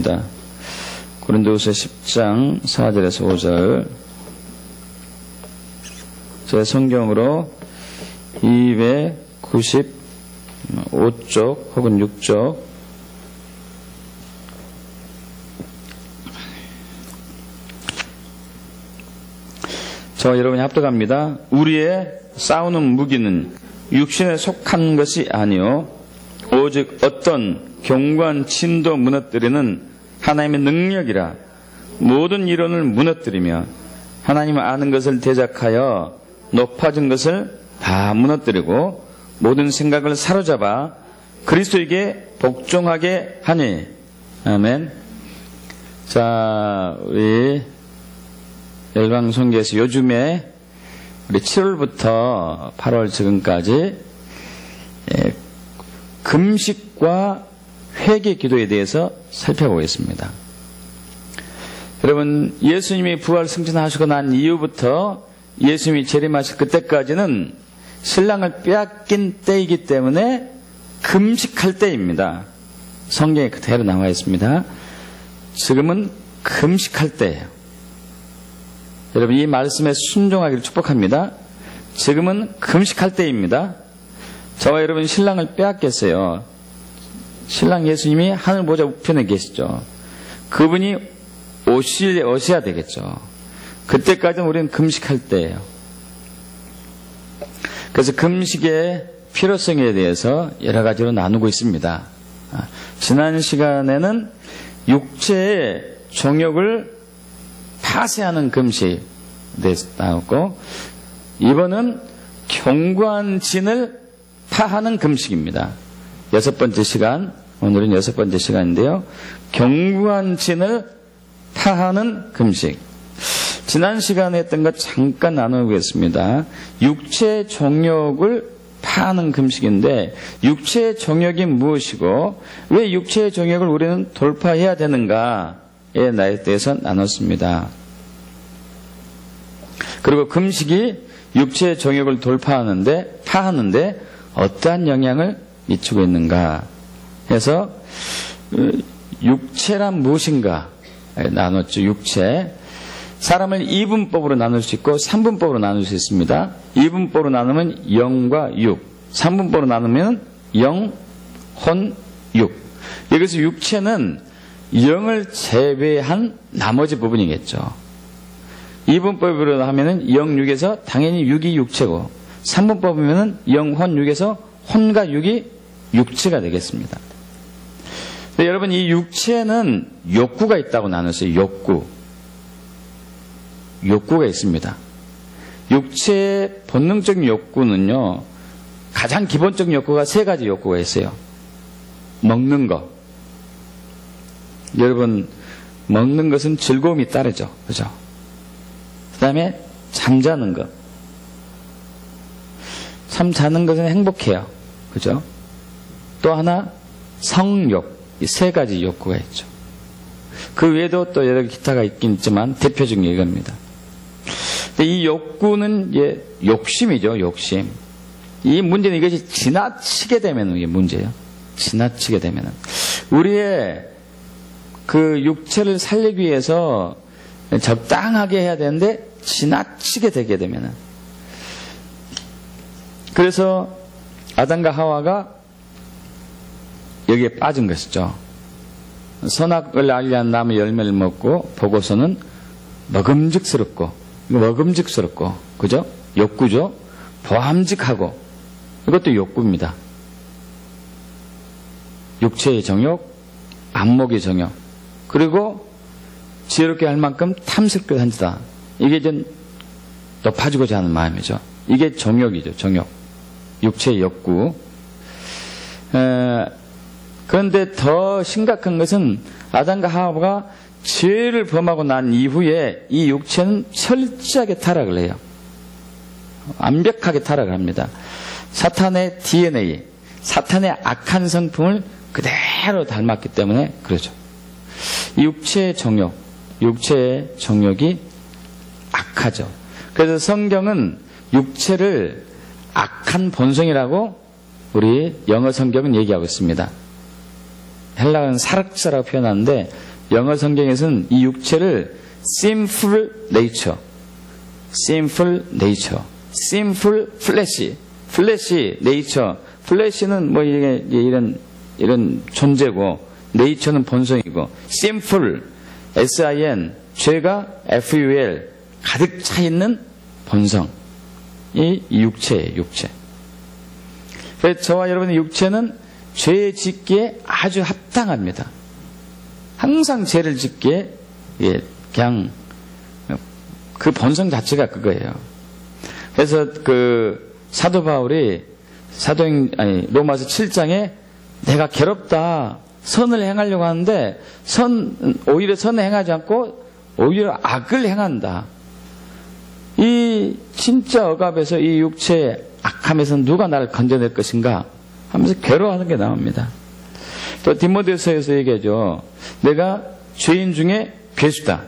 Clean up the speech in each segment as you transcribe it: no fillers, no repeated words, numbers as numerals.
하겠습니다. 고린도후서 10장 4절에서 5절. 제 성경으로 295쪽 혹은 6쪽. 저와 여러분이 합독합니다. 우리의 싸우는 무기는 육신에 속한 것이 아니요 오직 어떤 견고한 진도 무너뜨리는 하나님의 능력이라. 모든 이론을 무너뜨리며 하나님을 아는 것을 대적하여 높아진 것을 다 무너뜨리고 모든 생각을 사로잡아 그리스도에게 복종하게 하니. 아멘. 자, 우리 열방선교에서 요즘에 우리 7월부터 8월 지금까지 금식과 회개 기도에 대해서 살펴보겠습니다. 여러분, 예수님이 부활 승천하시고 난 이후부터 예수님이 재림하실 그때까지는 신랑을 빼앗긴 때이기 때문에 금식할 때입니다. 성경에 그대로 나와 있습니다. 지금은 금식할 때예요. 여러분, 이 말씀에 순종하기를 축복합니다. 지금은 금식할 때입니다. 저와 여러분 신랑을 빼앗겼어요. 신랑 예수님이 하늘 보좌 우편에 계시죠. 그분이 오셔야 되겠죠. 그때까지는 우리는 금식할 때예요. 그래서 금식의 필요성에 대해서 여러 가지로 나누고 있습니다. 지난 시간에는 육체의 정욕을 파쇄하는 금식에 대해서 나눴고, 이번은 견고한 진을 파하는 금식입니다. 6번째 시간, 오늘은 6번째 시간인데요. 견고한 진을 파하는 금식. 지난 시간에 했던 것 잠깐 나누겠습니다. 육체의 정욕을 파하는 금식인데, 육체의 정욕이 무엇이고 왜 육체의 정욕을 우리는 돌파해야 되는가에 대해서 나눴습니다. 그리고 금식이 육체의 정욕을 파하는데 어떠한 영향을 미치고 있는가 해서 육체란 무엇인가 나눴죠. 육체. 사람을 2분법으로 나눌 수 있고 3분법으로 나눌 수 있습니다. 2분법으로 나누면 영과 육, 3분법으로 나누면 영, 혼, 육. 여기서 육체는 영을 제외한 나머지 부분이겠죠. 2분법으로 하면은 영, 육에서 당연히 육이 육체고, 3분법이면은 영, 혼, 육에서 혼과 육이 육체가 되겠습니다. 근데 여러분, 이 육체는 욕구가 있다고 나눴어요. 욕구가 있습니다. 육체의 본능적인 욕구는요, 가장 기본적인 욕구가 3가지 욕구가 있어요. 먹는 것. 여러분, 먹는 것은 즐거움이 따르죠. 그죠? 그 다음에 잠자는 것. 참 자는 것은 행복해요. 그죠? 또 하나, 성욕. 이 3가지 욕구가 있죠. 그 외에도 또 여러 기타가 있긴 있지만 대표적인 게 이겁니다. 근데 이 욕구는 욕심이죠. 욕심. 이 문제는 이것이 지나치게 되면 이게 문제예요. 지나치게 되면은 우리의 그 육체를 살리기 위해서 적당하게 해야 되는데 지나치게 되게 되면은, 그래서 아담과 하와가 여기에 빠진 것이죠. 선악을 알리는 나무 열매를 먹고 보고서는 먹음직스럽고, 그죠? 욕구죠. 보암직하고, 이것도 욕구입니다. 육체의 정욕, 안목의 정욕, 그리고 지혜롭게 할 만큼 탐색도 한다. 이게 좀 높아지고자 하는 마음이죠. 이게 정욕이죠. 정욕. 육체의 욕구. 그런데 더 심각한 것은 아담과 하와가 죄를 범하고 난 이후에 이 육체는 철저하게 타락을 해요. 완벽하게 타락을 합니다. 사탄의 DNA, 사탄의 악한 성품을 그대로 닮았기 때문에 그러죠. 육체의 정욕이 악하죠. 그래서 성경은 육체를 악한 본성이라고 우리 영어 성경은 얘기하고 있습니다. 헬라어는 사락사라고 표현하는데 영어 성경에서는 이 육체를 sinful nature, sinful flesh, nature, flesh는 뭐 이런 존재고, nature는 본성이고, sinful, sin, 죄가 ful, 가득 차 있는 본성. 이 육체예요, 육체. 그래서 저와 여러분의 육체는 죄 짓기에 아주 합당합니다. 항상 죄를 짓기에, 그냥, 그 본성 자체가 그거예요. 그래서 사도 바울이 로마서 7장에 내가 괴롭다, 선을 행하려고 하는데, 오히려 선을 행하지 않고, 오히려 악을 행한다. 이 진짜 억압에서 이 육체의 악함에서 누가 나를 건져낼 것인가 하면서 괴로워하는 게 나옵니다. 또 디모데서에서 얘기하죠. 내가 죄인 중에 괴수다.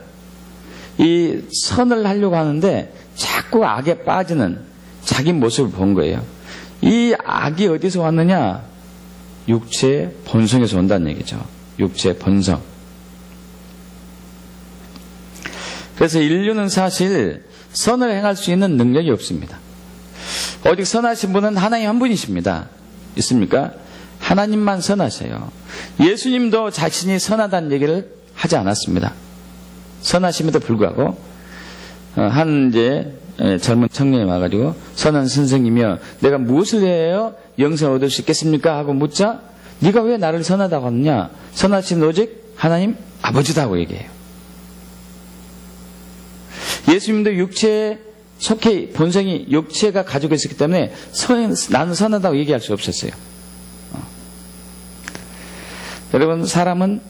이 선을 하려고 하는데 자꾸 악에 빠지는 자기 모습을 본 거예요. 이 악이 어디서 왔느냐? 육체의 본성에서 온다는 얘기죠. 육체의 본성. 그래서 인류는 사실 선을 행할 수 있는 능력이 없습니다. 오직 선하신 분은 하나님 한 분이십니다. 있습니까? 하나님만 선하셔요. 예수님도 자신이 선하다는 얘기를 하지 않았습니다. 선하심에도 불구하고 한 젊은 청년이 와가지고 선한 선생님이여 내가 무엇을 해야 영생을 얻을 수 있겠습니까? 하고 묻자 네가 왜 나를 선하다고 하느냐? 선하신 오직 하나님 아버지다고 얘기해요. 예수님도 육체에 속해 본성이 육체가 가지고 있었기 때문에 나는 선하다고 얘기할 수 없었어요. 여러분 사람은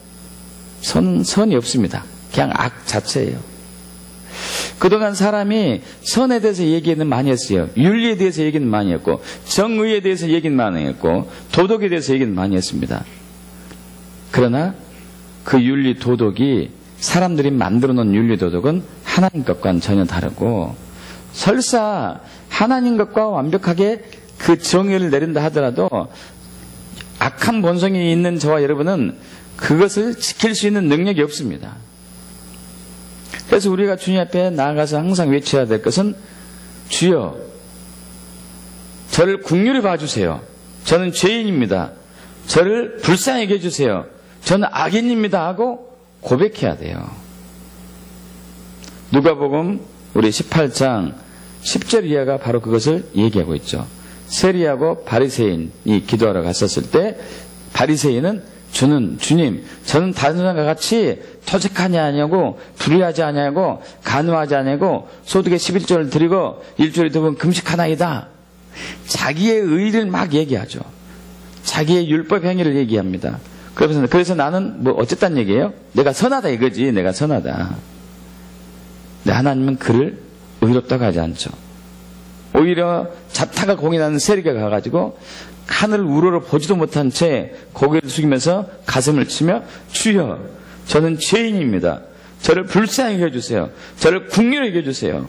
선이 없습니다. 그냥 악 자체예요. 그동안 사람이 선에 대해서 얘기는 많이 했어요. 윤리에 대해서 얘기는 많이 했고 정의에 대해서 얘기는 많이 했고 도덕에 대해서 얘기는 많이 했습니다. 그러나 그 윤리 도덕이 사람들이 만들어 놓은 윤리 도덕은 하나님 것과는 전혀 다르고 설사 하나님 것과 완벽하게 그 정의를 내린다 하더라도 악한 본성이 있는 저와 여러분은 그것을 지킬 수 있는 능력이 없습니다. 그래서 우리가 주님 앞에 나아가서 항상 외쳐야 될 것은 주여 저를 긍휼히 봐주세요. 저는 죄인입니다. 저를 불쌍히 여겨주세요. 저는 악인입니다 하고 고백해야 돼요. 누가복음 우리 18장 10절 이하가 바로 그것을 얘기하고 있죠. 세리하고 바리새인이 기도하러 갔었을 때 바리새인은 주님 저는 다른 사람과 같이 토색하지 아니하고 불의하지 아니하고 간음하지 아니하고 소득의 11조를 드리고 일주일에 2번 금식하나이다. 자기의 의를 막 얘기하죠. 자기의 율법 행위를 얘기합니다. 그래서 나는 뭐 어쨌다는 얘기예요? 내가 선하다 이거지. 내가 선하다. 근데 하나님은 그를 의롭다고 하지 않죠. 오히려 자타가 공인하는 세리가 가가지고 하늘을 우러러 보지도 못한 채 고개를 숙이면서 가슴을 치며 주여 저는 죄인입니다. 저를 불쌍히 여겨주세요. 저를 긍휼히 여겨주세요.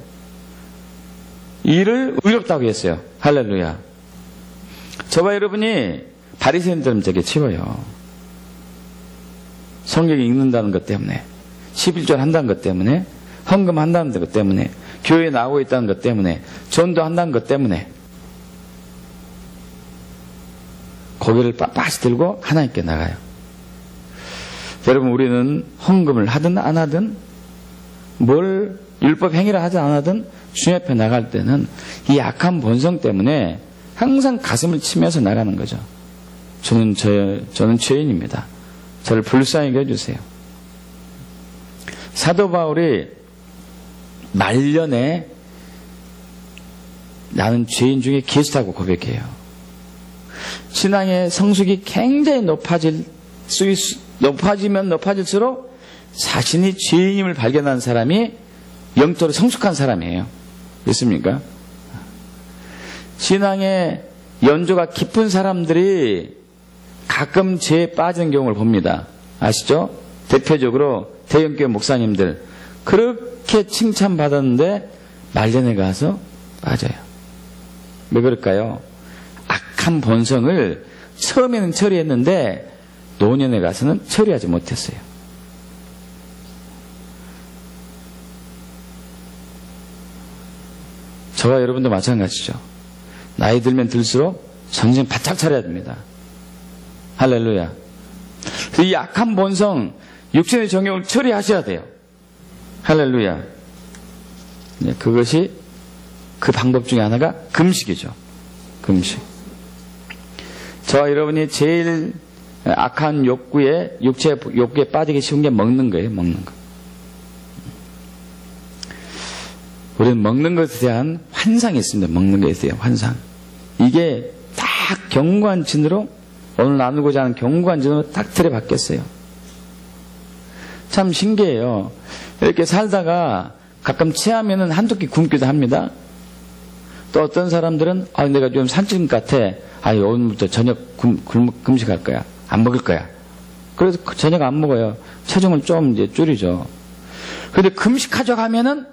이를 의롭다고 했어요. 할렐루야. 저와 여러분이 바리새인들은 되게 치워요. 성경을 읽는다는 것 때문에 11절 한다는 것 때문에 헌금한다는 것 때문에 교회에 나오고 있다는 것 때문에 전도한다는 것 때문에 고개를 빳빳이 들고 하나님께 나가요. 여러분 우리는 헌금을 하든 안 하든 뭘 율법 행위를 하든 안 하든 주님 앞에 나갈 때는 이 약한 본성 때문에 항상 가슴을 치면서 나가는 거죠. 저는 죄인입니다. 저를 불쌍히 여겨주세요. 사도 바울이 말년에 나는 죄인 중에 괴수다고 고백해요. 신앙의 성숙이 굉장히 높아지면 높아질수록 자신이 죄인임을 발견하는 사람이 영적으로 성숙한 사람이에요. 그렇습니까? 신앙의 연조가 깊은 사람들이 가끔 죄에 빠지는 경우를 봅니다. 아시죠? 대표적으로 대형교회 목사님들 그렇게 칭찬받았는데 말년에 가서 빠져요. 왜 그럴까요? 악한 본성을 처음에는 처리했는데 노년에 가서는 처리하지 못했어요. 저와 여러분도 마찬가지죠. 나이 들면 들수록 정신 바짝 차려야 됩니다. 할렐루야. 이 악한 본성, 육신의 정욕을 처리하셔야 돼요. 할렐루야. 네, 그것이 그 방법 중에 하나가 금식이죠. 금식. 저와 여러분이 제일 악한 욕구에, 육체 욕구에 빠지기 쉬운 게 먹는 거예요. 먹는 거. 우리는 먹는 것에 대한 환상이 있습니다. 먹는 것에 대한 환상. 이게 딱 경관진으로, 오늘 나누고자 하는 경관진으로 딱 틀에 박혔어요. 참 신기해요. 이렇게 살다가 가끔 체하면은 한두 끼 굶기도 합니다. 또 어떤 사람들은 내가 좀 살찐 것 같아. 오늘부터 저녁 금식할 거야. 안 먹을 거야. 그래서 저녁 안 먹어요. 체중을 좀 이제 줄이죠. 그런데 금식하자고 하면은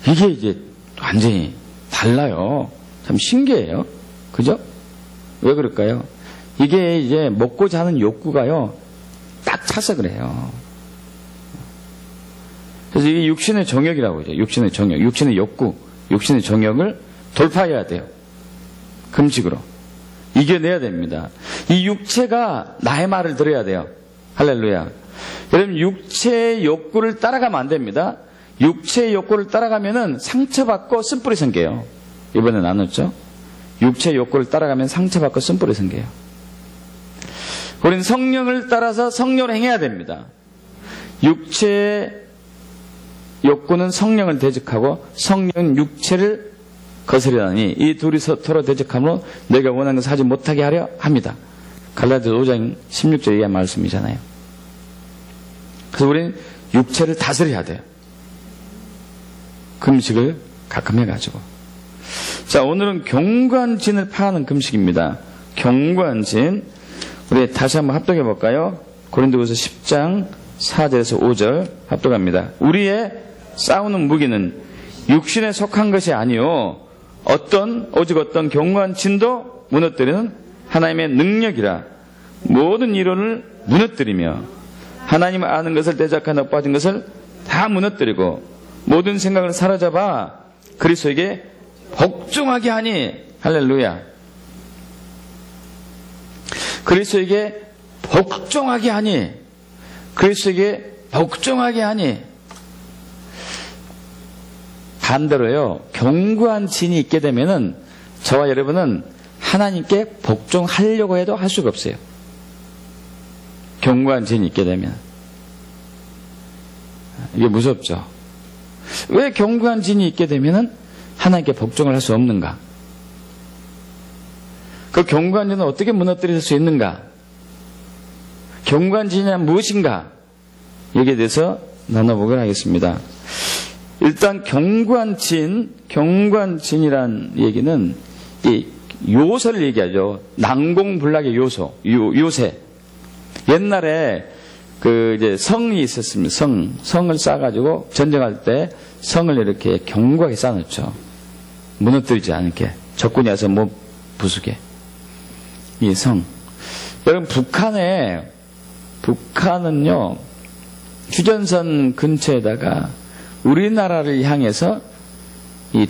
이게 이제 완전히 달라요. 참 신기해요. 그죠? 왜 그럴까요? 이게 이제 먹고자 하는 욕구가요, 딱 차서 그래요. 그래서 이게 육신의 정욕이라고 하죠. 육신의 정욕, 육신의 욕구, 육신의 정욕을 돌파해야 돼요. 금식으로. 이겨내야 됩니다. 이 육체가 나의 말을 들어야 돼요. 할렐루야. 여러분, 육체의 욕구를 따라가면 안 됩니다. 육체의 욕구를 따라가면은 상처받고 쓴뿌리 생겨요. 이번에 나눴죠? 육체의 욕구를 따라가면 상처받고 쓴뿌리 생겨요. 우리는 성령을 따라서 성령을 행해야 됩니다. 육체의 욕구는 성령을 대적하고 성령은 육체를 거스르다니 이 둘이 서로 대적함으로 내가 원하는 것을 하지 못하게 하려 합니다. 갈라디아서 5장 16절에 이한 말씀이잖아요. 그래서 우리는 육체를 다스려야 돼요. 금식을 가끔 해가지고. 자, 오늘은 경관진을 파하는 금식입니다. 경관진. 우리 다시 한번 합독해 볼까요? 고린도후서 10장 4절에서 5절 합독합니다. 우리의 싸우는 무기는 육신에 속한 것이 아니요 오직 어떤 경관진도 무너뜨리는 하나님의 능력이라. 모든 이론을 무너뜨리며 하나님을 아는 것을 대적하여 빠진 것을 다 무너뜨리고 모든 생각을 사로잡아 그리스도에게 복종하게 하니. 할렐루야. 그리스도에게 복종하게 하니. 그리스도에게 복종하게 하니. 반대로요, 견고한 진이 있게 되면은 저와 여러분은 하나님께 복종하려고 해도 할 수가 없어요. 견고한 진이 있게 되면. 이게 무섭죠. 왜 견고한 진이 있게 되면은 하나님께 복종을 할 수 없는가? 그 견고한 진을 어떻게 무너뜨릴 수 있는가? 견고한 진이란 무엇인가? 여기에 대해서 나눠보도록 하겠습니다. 일단 경관진이란 얘기는 이 요소를 얘기하죠. 난공불락의 요새. 옛날에 이제 성이 있었습니다. 성을 쌓아가지고 전쟁할 때 성을 이렇게 견고하게 쌓아놓죠. 무너뜨리지 않게. 적군이 와서 못 부수게. 이 성. 여러분, 북한은요, 휴전선 근처에다가 우리나라를 향해서 이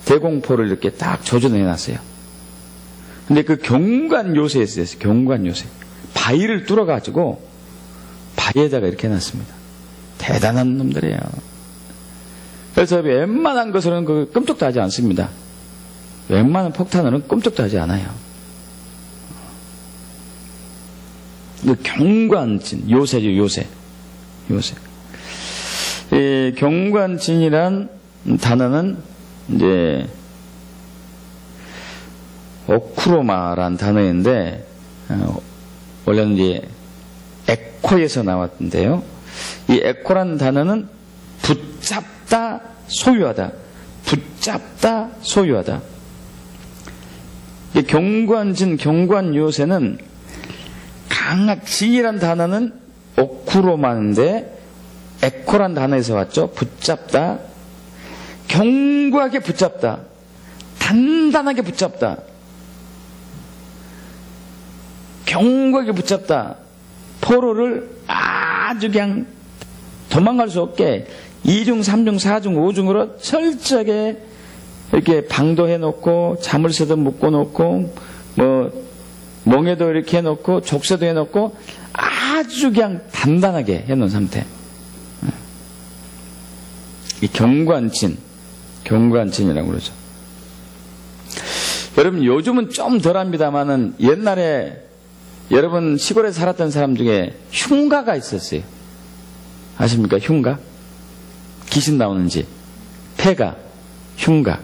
대공포를 이렇게 딱 조준해 놨어요. 근데 그 경관 요새에 있어요. 경관 요새. 바위를 뚫어가지고 바위에다가 이렇게 해놨습니다. 대단한 놈들이에요. 그래서 웬만한 것으로는 끔찍도 하지 않습니다. 웬만한 폭탄으로는 끔찍도 하지 않아요. 경관진, 요새죠, 요새. 이 경관진이란 단어는 이제 오크로마란 단어인데, 원래는 이제 에코에서 나왔는데요. 이 에코란 단어는 붙잡다, 소유하다. 붙잡다, 소유하다. 이 경관진, 경관요새는 진이란 단어는 오크로마인데 에코란 단어에서 왔죠. 붙잡다. 견고하게 붙잡다. 단단하게 붙잡다. 견고하게 붙잡다. 포로를 아주 그냥 도망갈 수 없게 2중, 3중, 4중, 5중으로 철저하게 이렇게 방도 해놓고 자물쇠도 묶어놓고 뭐 멍에도 이렇게 해놓고 족쇄도 해놓고 아주 그냥 단단하게 해놓은 상태. 이 경관진이라고 그러죠. 여러분 요즘은 좀 덜합니다만은 옛날에 여러분 시골에 살았던 사람 중에 흉가가 있었어요. 아십니까? 흉가? 귀신 나오는 집. 폐가. 흉가.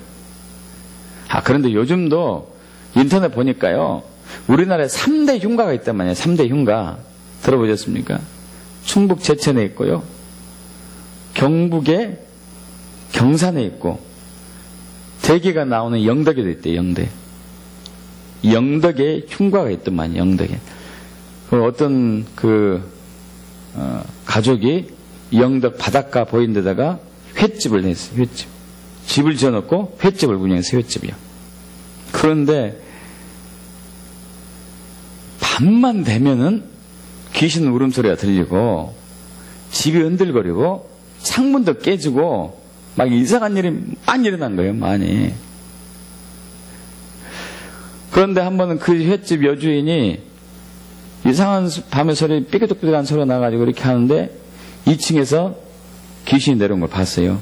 그런데 요즘도 인터넷 보니까요. 우리나라에 3대 흉가가 있단 말이에요. 3대 흉가. 들어보셨습니까? 충북 제천에 있고요. 경북에 경산에 있고 대게가 나오는 영덕에도 있대요. 영덕에 흉가가 있단 말이에요. 영덕에. 어떤 가족이 영덕 바닷가 보이는 데다가 횟집을 냈어요. 횟집. 집을 지어놓고 횟집을 운영해서 횟집이요. 그런데 밤만 되면은 귀신 울음소리가 들리고 집이 흔들거리고 창문도 깨지고 막 이상한 일이 많이 일어난 거예요. 많이. 그런데 한 번은 그 횟집 여주인이 이상한 밤에 소리 삐끗삐끗한 소리가 나가지고 이렇게 하는데 2층에서 귀신이 내려온 걸 봤어요.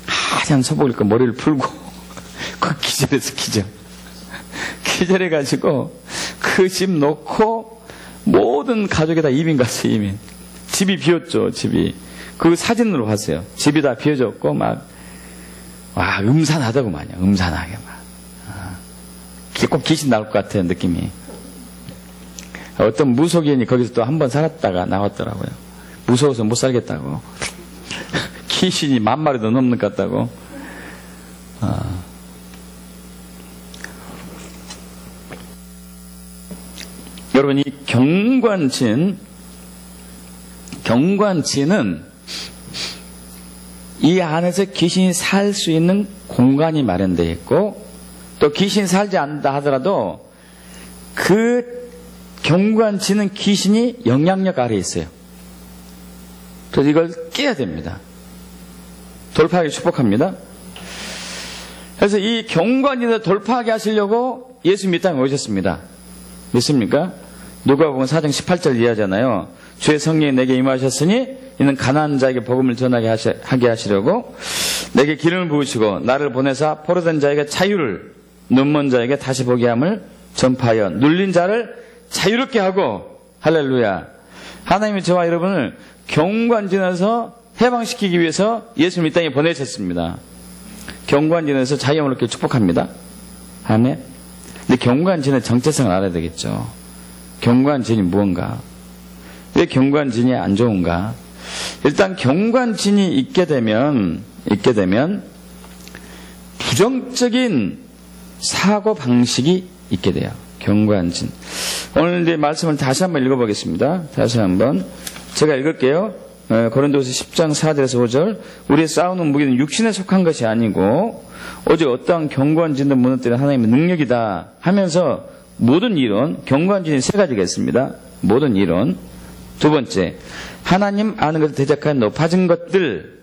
하얀 소복을 입고 머리를 풀고 그 기절해서 기절해가지고 그 집 놓고 모든 가족이 다 이민 갔어요. 이민. 집이 비었죠. 집이. 그 사진으로 봤어요. 집이 다 비어졌고 막 음산하더구만요. 음산하게 막. 꼭 귀신 나올 것 같아요. 느낌이. 어떤 무속인이 거기서 또 한 번 살았다가 나왔더라고요. 무서워서 못 살겠다고. 귀신이 10,000마리도 넘는 것 같다고. 여러분, 이 경관진은 이 안에서 귀신이 살 수 있는 공간이 마련되어 있고, 또 귀신이 살지 않는다 하더라도 그 경관진은 귀신이 영향력 아래에 있어요. 그래서 이걸 깨야 됩니다. 돌파하기 축복합니다. 그래서 이 경관진을 돌파하게 하시려고 예수 이 땅에 오셨습니다. 믿습니까? 누가복음 4장 18절 이하잖아요. 주의 성령이 내게 임하셨으니 이는 가난한 자에게 복음을 전하게 하게 하시려고 내게 기름을 부으시고 나를 보내사 포로된 자에게 자유를, 눈먼 자에게 다시 보게 함을 전파하여 눌린 자를 자유롭게 하고, 할렐루야. 하나님이 저와 여러분을 경관진에서 해방시키기 위해서 예수님 이 땅에 보내셨습니다. 경관진에서 자유함을 얻게 축복합니다. 아멘. 근데 경관진의 정체성을 알아야 되겠죠. 경관진이 무언가? 왜 경관진이 안 좋은가? 일단 경관진이 있게 되면 부정적인 사고 방식이 있게 돼요. 경관진. 오늘 이제 말씀을 다시 한번 읽어보겠습니다. 다시 한번 제가 읽을게요. 고린도서 10장 4절에서 5절. 우리의 싸우는 무기는 육신에 속한 것이 아니고 오직 어떠한 경관진도 무너뜨리는 하나님의 능력이다 하면서 모든 이론, 경관진이 3가지가 있습니다. 모든 이론. 두 번째, 하나님 아는 것을 대적하여 높아진 것들,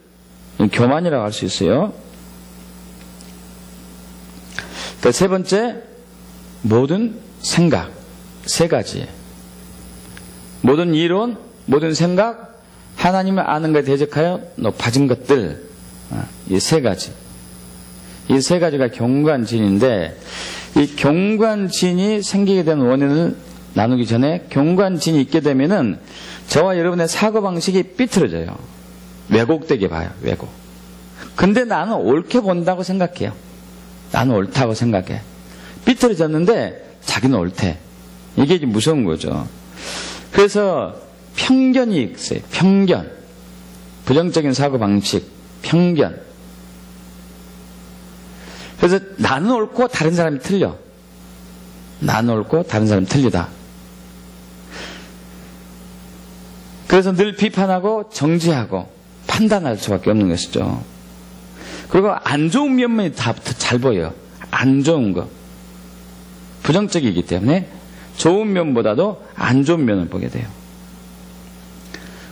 교만이라고 할 수 있어요. 세 번째, 모든 생각, 3가지. 모든 이론, 모든 생각, 하나님을 아는 것에 대적하여 높아진 것들, 이 3가지. 이 3가지가 경관진인데, 이 경관진이 생기게 된 원인을 나누기 전에 경관진이 있게 되면은 저와 여러분의 사고방식이 삐뚤어져요. 왜곡되게 봐요. 왜곡. 근데 나는 옳게 본다고 생각해요. 나는 옳다고 생각해. 삐뚤어졌는데 자기는 옳대. 이게 이제 무서운 거죠. 그래서 편견이 있어요. 편견. 부정적인 사고방식. 편견. 그래서 나는 옳고 다른 사람이 틀려. 나는 옳고 다른 사람이 틀리다. 그래서 늘 비판하고 정죄하고 판단할 수밖에 없는 것이죠. 그리고 안 좋은 면만이 다 잘 보여요. 안 좋은 거. 부정적이기 때문에 좋은 면보다도 안 좋은 면을 보게 돼요.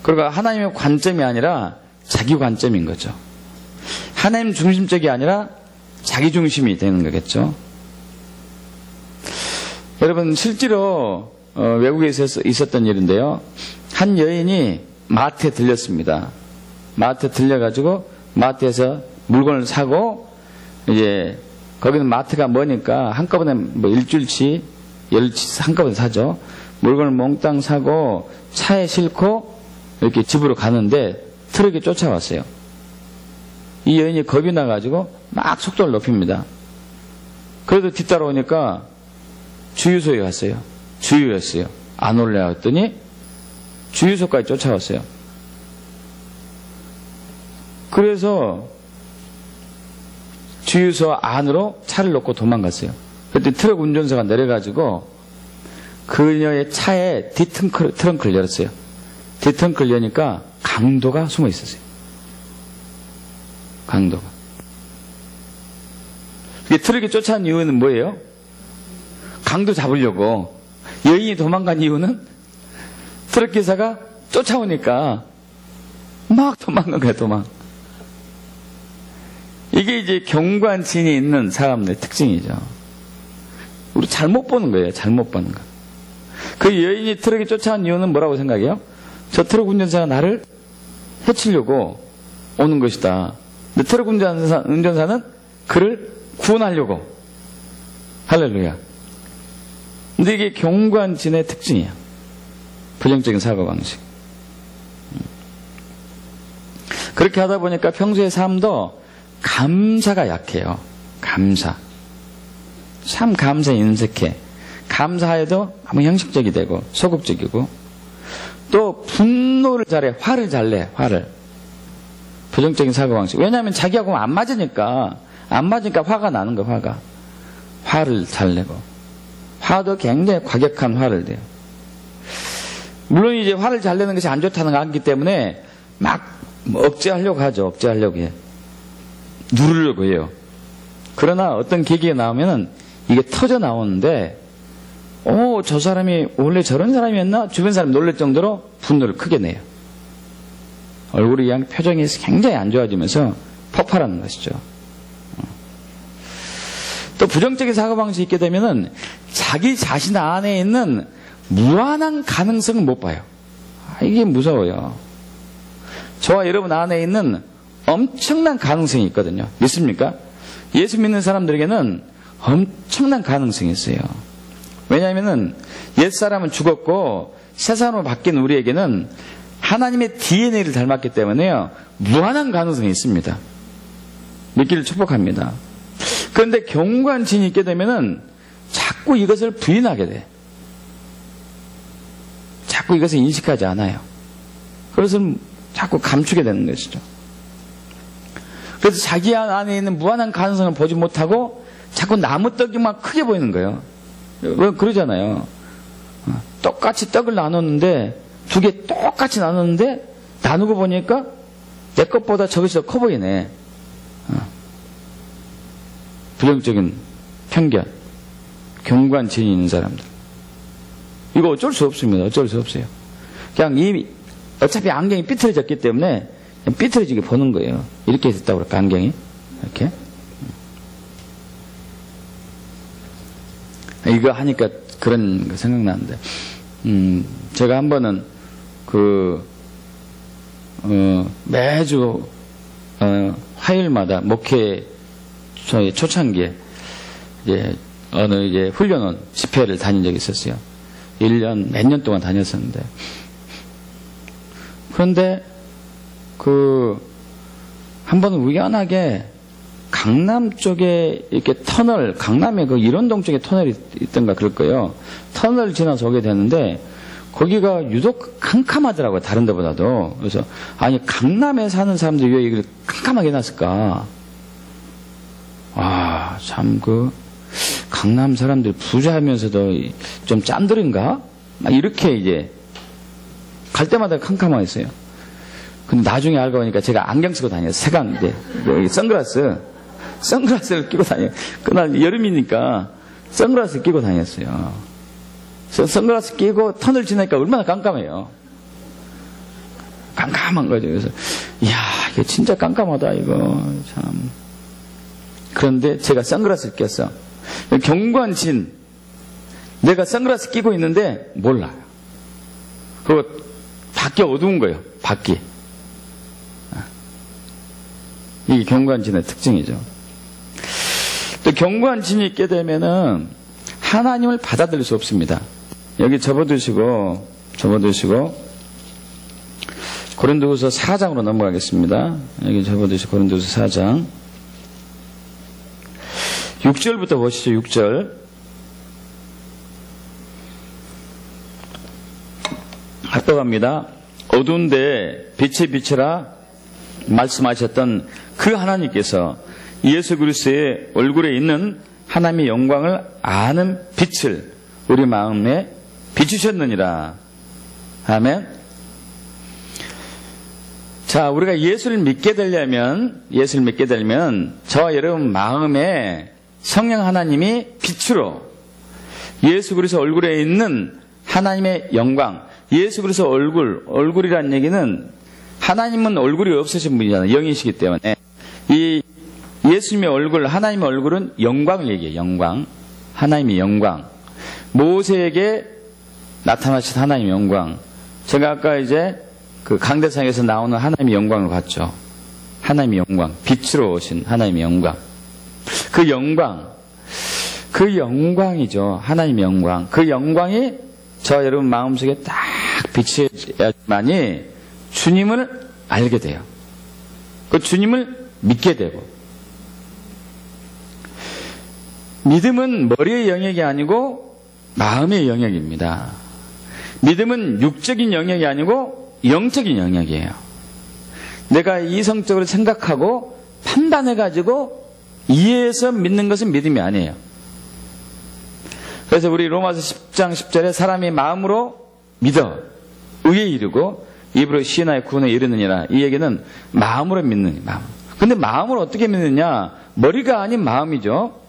그리고 하나님의 관점이 아니라 자기 관점인 거죠. 하나님 중심적이 아니라 자기 중심이 되는 거겠죠. 여러분, 실제로 외국에 있었던 일인데요. 한 여인이 마트에 들렸습니다. 마트에 들려가지고 마트에서 물건을 사고, 이제 거기는 마트가 머니까 한꺼번에 뭐 일주일치, 열치 한꺼번에 사죠. 물건을 몽땅 사고 차에 싣고 이렇게 집으로 가는데 트럭이 쫓아왔어요. 이 여인이 겁이 나가지고 막 속도를 높입니다. 그래도 뒤따라오니까 주유소에 갔어요. 주유였어요. 안 올라왔더니 주유소까지 쫓아왔어요. 그래서 주유소 안으로 차를 놓고 도망갔어요. 그때 트럭 운전사가 내려가지고 그녀의 차에 트렁크를 열었어요. 뒤트렁크를 여니까 강도가 숨어 있었어요. 강도가. 트럭이 쫓아온 이유는 뭐예요? 강도 잡으려고. 여인이 도망간 이유는 트럭 기사가 쫓아오니까 막 도망간 거예요, 도망. 이게 이제 경관진이 있는 사람들의 특징이죠. 우리 잘못 보는 거예요, 잘못 보는 거. 그 여인이 트럭이 쫓아온 이유는 뭐라고 생각해요? 저 트럭 운전사가 나를 해치려고 오는 것이다. 근데 트럭 운전사는 그를 구원하려고. 할렐루야. 근데 이게 경관진의 특징이야. 부정적인 사고방식. 그렇게 하다 보니까 평소의 삶도 감사가 약해요. 감사. 참 감사에 인색해. 감사해도 너무 형식적이 되고 소극적이고, 또 분노를 잘해. 화를 잘 내. 화를. 부정적인 사고방식. 왜냐하면 자기하고 안 맞으니까 화가 나는 거야. 화를 잘 내고, 화도 굉장히 과격한 화를 내요. 물론 이제 화를 잘 내는 것이 안 좋다는 걸 알기 때문에 막 억제하려고 하죠. 억제하려고 해. 누르려고 해요. 그러나 어떤 계기가 나오면은 이게 터져 나오는데, 저 사람이 원래 저런 사람이었나? 주변 사람이 놀랄 정도로 분노를 크게 내요. 얼굴이 그냥 표정이 굉장히 안 좋아지면서 폭발하는 것이죠. 또 부정적인 사고방식이 있게 되면은 자기 자신 안에 있는 무한한 가능성을 못 봐요. 이게 무서워요. 저와 여러분 안에 있는 엄청난 가능성이 있거든요. 믿습니까? 예수 믿는 사람들에게는 엄청난 가능성이 있어요. 왜냐하면은 옛사람은 죽었고 새 사람으로 바뀐 우리에게는 하나님의 DNA를 닮았기 때문에요. 무한한 가능성이 있습니다. 믿기를 축복합니다. 그런데 경관진이 있게 되면은 자꾸 이것을 부인하게 돼. 자꾸 이것을 인식하지 않아요. 그것을 자꾸 감추게 되는 것이죠. 그래서 자기 안에 있는 무한한 가능성을 보지 못하고 자꾸 나무 떡이만 크게 보이는 거예요. 그러잖아요. 똑같이 떡을 나눴는데, 두 개 똑같이 나눴는데 나누고 보니까 내 것보다 저것이 더 커 보이네. 부정적인 편견, 경관진이 있는 사람들. 이거 어쩔 수 없습니다. 어쩔 수 없어요. 그냥 어차피 안경이 삐뚤어졌기 때문에 그냥 삐뚤어지게 보는 거예요. 이렇게 됐다고 그럴까, 안경이? 이렇게. 이거 하니까 그런 거 생각나는데, 제가 한 번은 매주 화요일마다 목회 저희 초창기에 어느 훈련원 집회를 다닌 적이 있었어요. 1년 몇 년 동안 다녔었는데, 그런데 한 번은 우연하게 강남 쪽에 이렇게 강남에 일원동 쪽에 터널이 있던가 그럴 거예요. 터널을 지나서 오게 됐는데 거기가 유독 캄캄하더라고요. 다른 데보다도. 그래서 아니, 강남에 사는 사람들이 왜 이걸 캄캄하게 해놨을까? 참 강남 사람들 부자하면서도 좀 짠들인가? 이렇게 이제 갈 때마다 캄캄하겠어요. 근데 나중에 알고 보니까 제가 안경 쓰고 다녀요. 세강 선글라스를 끼고 다녀요. 그날 여름이니까 선글라스 끼고 다녔어요. 선글라스 끼고 터널 지나니까 얼마나 깜깜해요. 깜깜한 거죠. 그래서 이야, 이게 진짜 깜깜하다, 이거. 참. 그런데 제가 선글라스를 꼈어. 견고한 진. 내가 선글라스 끼고 있는데 몰라요. 그거 밖이 어두운 거예요. 밖이. 이게 견고한 진의 특징이죠. 또 견고한 진이 있게 되면은 하나님을 받아들일 수 없습니다. 여기 접어두시고 고린도후서 4장으로 넘어가겠습니다. 여기 접어두시고 고린도후서 4장 6절부터 보시죠. 6절 합독합니다. 어두운데 빛이 비치라 말씀하셨던 그 하나님께서 예수 그리스도의 얼굴에 있는 하나님의 영광을 아는 빛을 우리 마음에 비추셨느니라. 아멘. 자, 우리가 예수를 믿게 되려면 저와 여러분 마음에 성령 하나님이 빛으로 예수 그리스도 얼굴에 있는 하나님의 영광, 예수 그리스도 얼굴이란 얘기는 하나님은 얼굴이 없으신 분이잖아요. 영이시기 때문에. 이 예수님의 얼굴, 하나님의 얼굴은 영광을 얘기해요. 영광. 하나님의 영광. 모세에게 나타나신 하나님의 영광. 제가 아까 이제 그 강대상에서 나오는 하나님의 영광을 봤죠. 하나님의 영광. 빛으로 오신 하나님의 영광. 그 영광이죠. 하나님의 영광. 그 영광이 저 여러분 마음속에 딱 비치야만이 주님을 알게 돼요. 그 주님을 믿게 되고. 믿음은 머리의 영역이 아니고 마음의 영역입니다. 믿음은 육적인 영역이 아니고 영적인 영역이에요. 내가 이성적으로 생각하고 판단해가지고 이해해서 믿는 것은 믿음이 아니에요. 그래서 우리 로마서 10장 10절에 사람이 마음으로 믿어 의에 이르고 입으로 시인하여 구원에 이르느니라. 이 얘기는 마음으로 믿는 마음. 근데 마음으로 어떻게 믿느냐? 머리가 아닌 마음이죠.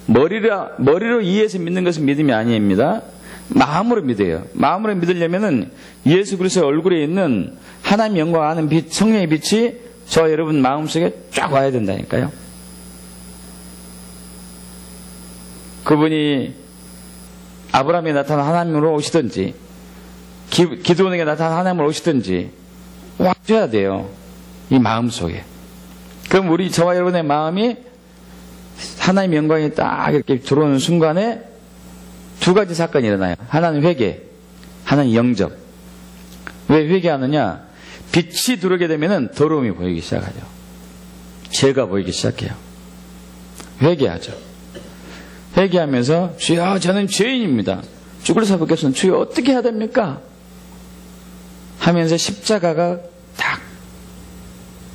머리로 이해해서 믿는 것은 믿음이 아닙니다. 마음으로 믿어요. 마음으로 믿으려면은 예수 그리스도의 얼굴에 있는 하나님 영광 아는 빛, 성령의 빛이 저 여러분 마음속에 쫙 와야 된다니까요. 그분이 아브라함에 나타난 하나님으로 오시든지 기드온에게 나타난 하나님으로 오시든지 와줘야 돼요. 이 마음속에. 그럼 우리 저와 여러분의 마음이 하나님의 영광이 딱 이렇게 들어오는 순간에 두 가지 사건이 일어나요. 하나는 회개, 하나는 영접. 왜 회개하느냐? 빛이 들어오게 되면은 더러움이 보이기 시작하죠. 죄가 보이기 시작해요. 회개하죠. 회개하면서 주여 저는 죄인입니다. 죽을 사부께서는 주여 어떻게 해야 됩니까? 하면서 십자가가 딱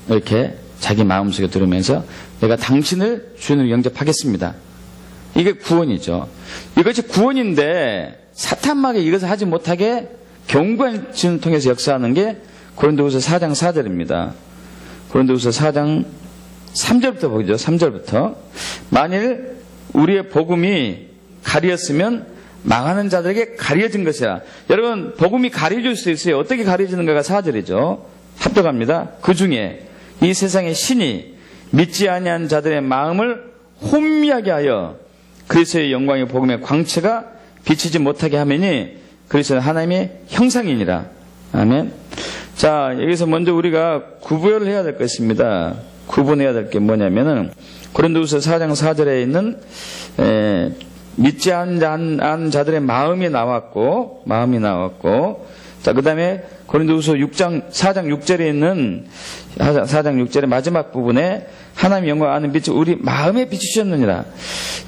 이렇게 자기 마음속에 들으면서 내가 당신을 주인으로 영접하겠습니다. 이게 구원이죠. 이것이 구원인데 사탄막에 이것을 하지 못하게 견고한 진을 통해서 역사하는 게 고린도후서 4장 4절입니다. 고린도후서 4장 3절부터 보죠. 3절부터. 만일 우리의 복음이 가리었으면 망하는 자들에게 가려진 것이라. 여러분 복음이 가려질 수 있어요. 어떻게 가려지는가가 4절이죠. 합독합니다. 그 중에 이 세상의 신이 믿지 아니한 자들의 마음을 혼미하게 하여 그리스도의 영광의 복음의 광채가 비치지 못하게 하매니 그리스도는 하나님의 형상이니라. 아멘. 자, 여기서 먼저 우리가 구분을 해야 될 것입니다. 구분해야 될 게 뭐냐면은 고린도후서 4장 4절에 있는 믿지 않은 자들의 마음이 나왔고 자, 그 다음에 고린도후서 4장 6절에 있는 4장 6절의 마지막 부분에 하나님의 영광 아는 빛을 우리 마음에 비추셨느니라.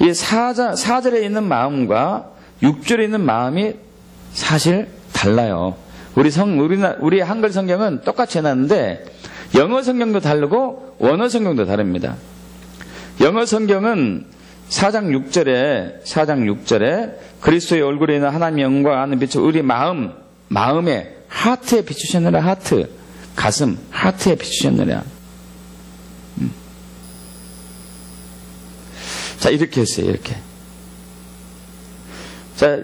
이 4절에 있는 마음과 6절에 있는 마음이 사실 달라요. 우리 한글 성경은 똑같이 해놨는데 영어 성경도 다르고 원어 성경도 다릅니다. 영어 성경은 4장 6절에 그리스도의 얼굴에 있는 하나님의 영광 아는 빛을 우리 마음에 하트에 비추셨느라. 하트, 가슴, 하트에 비추셨느라. 자, 이렇게 했어요. 이렇게. 자,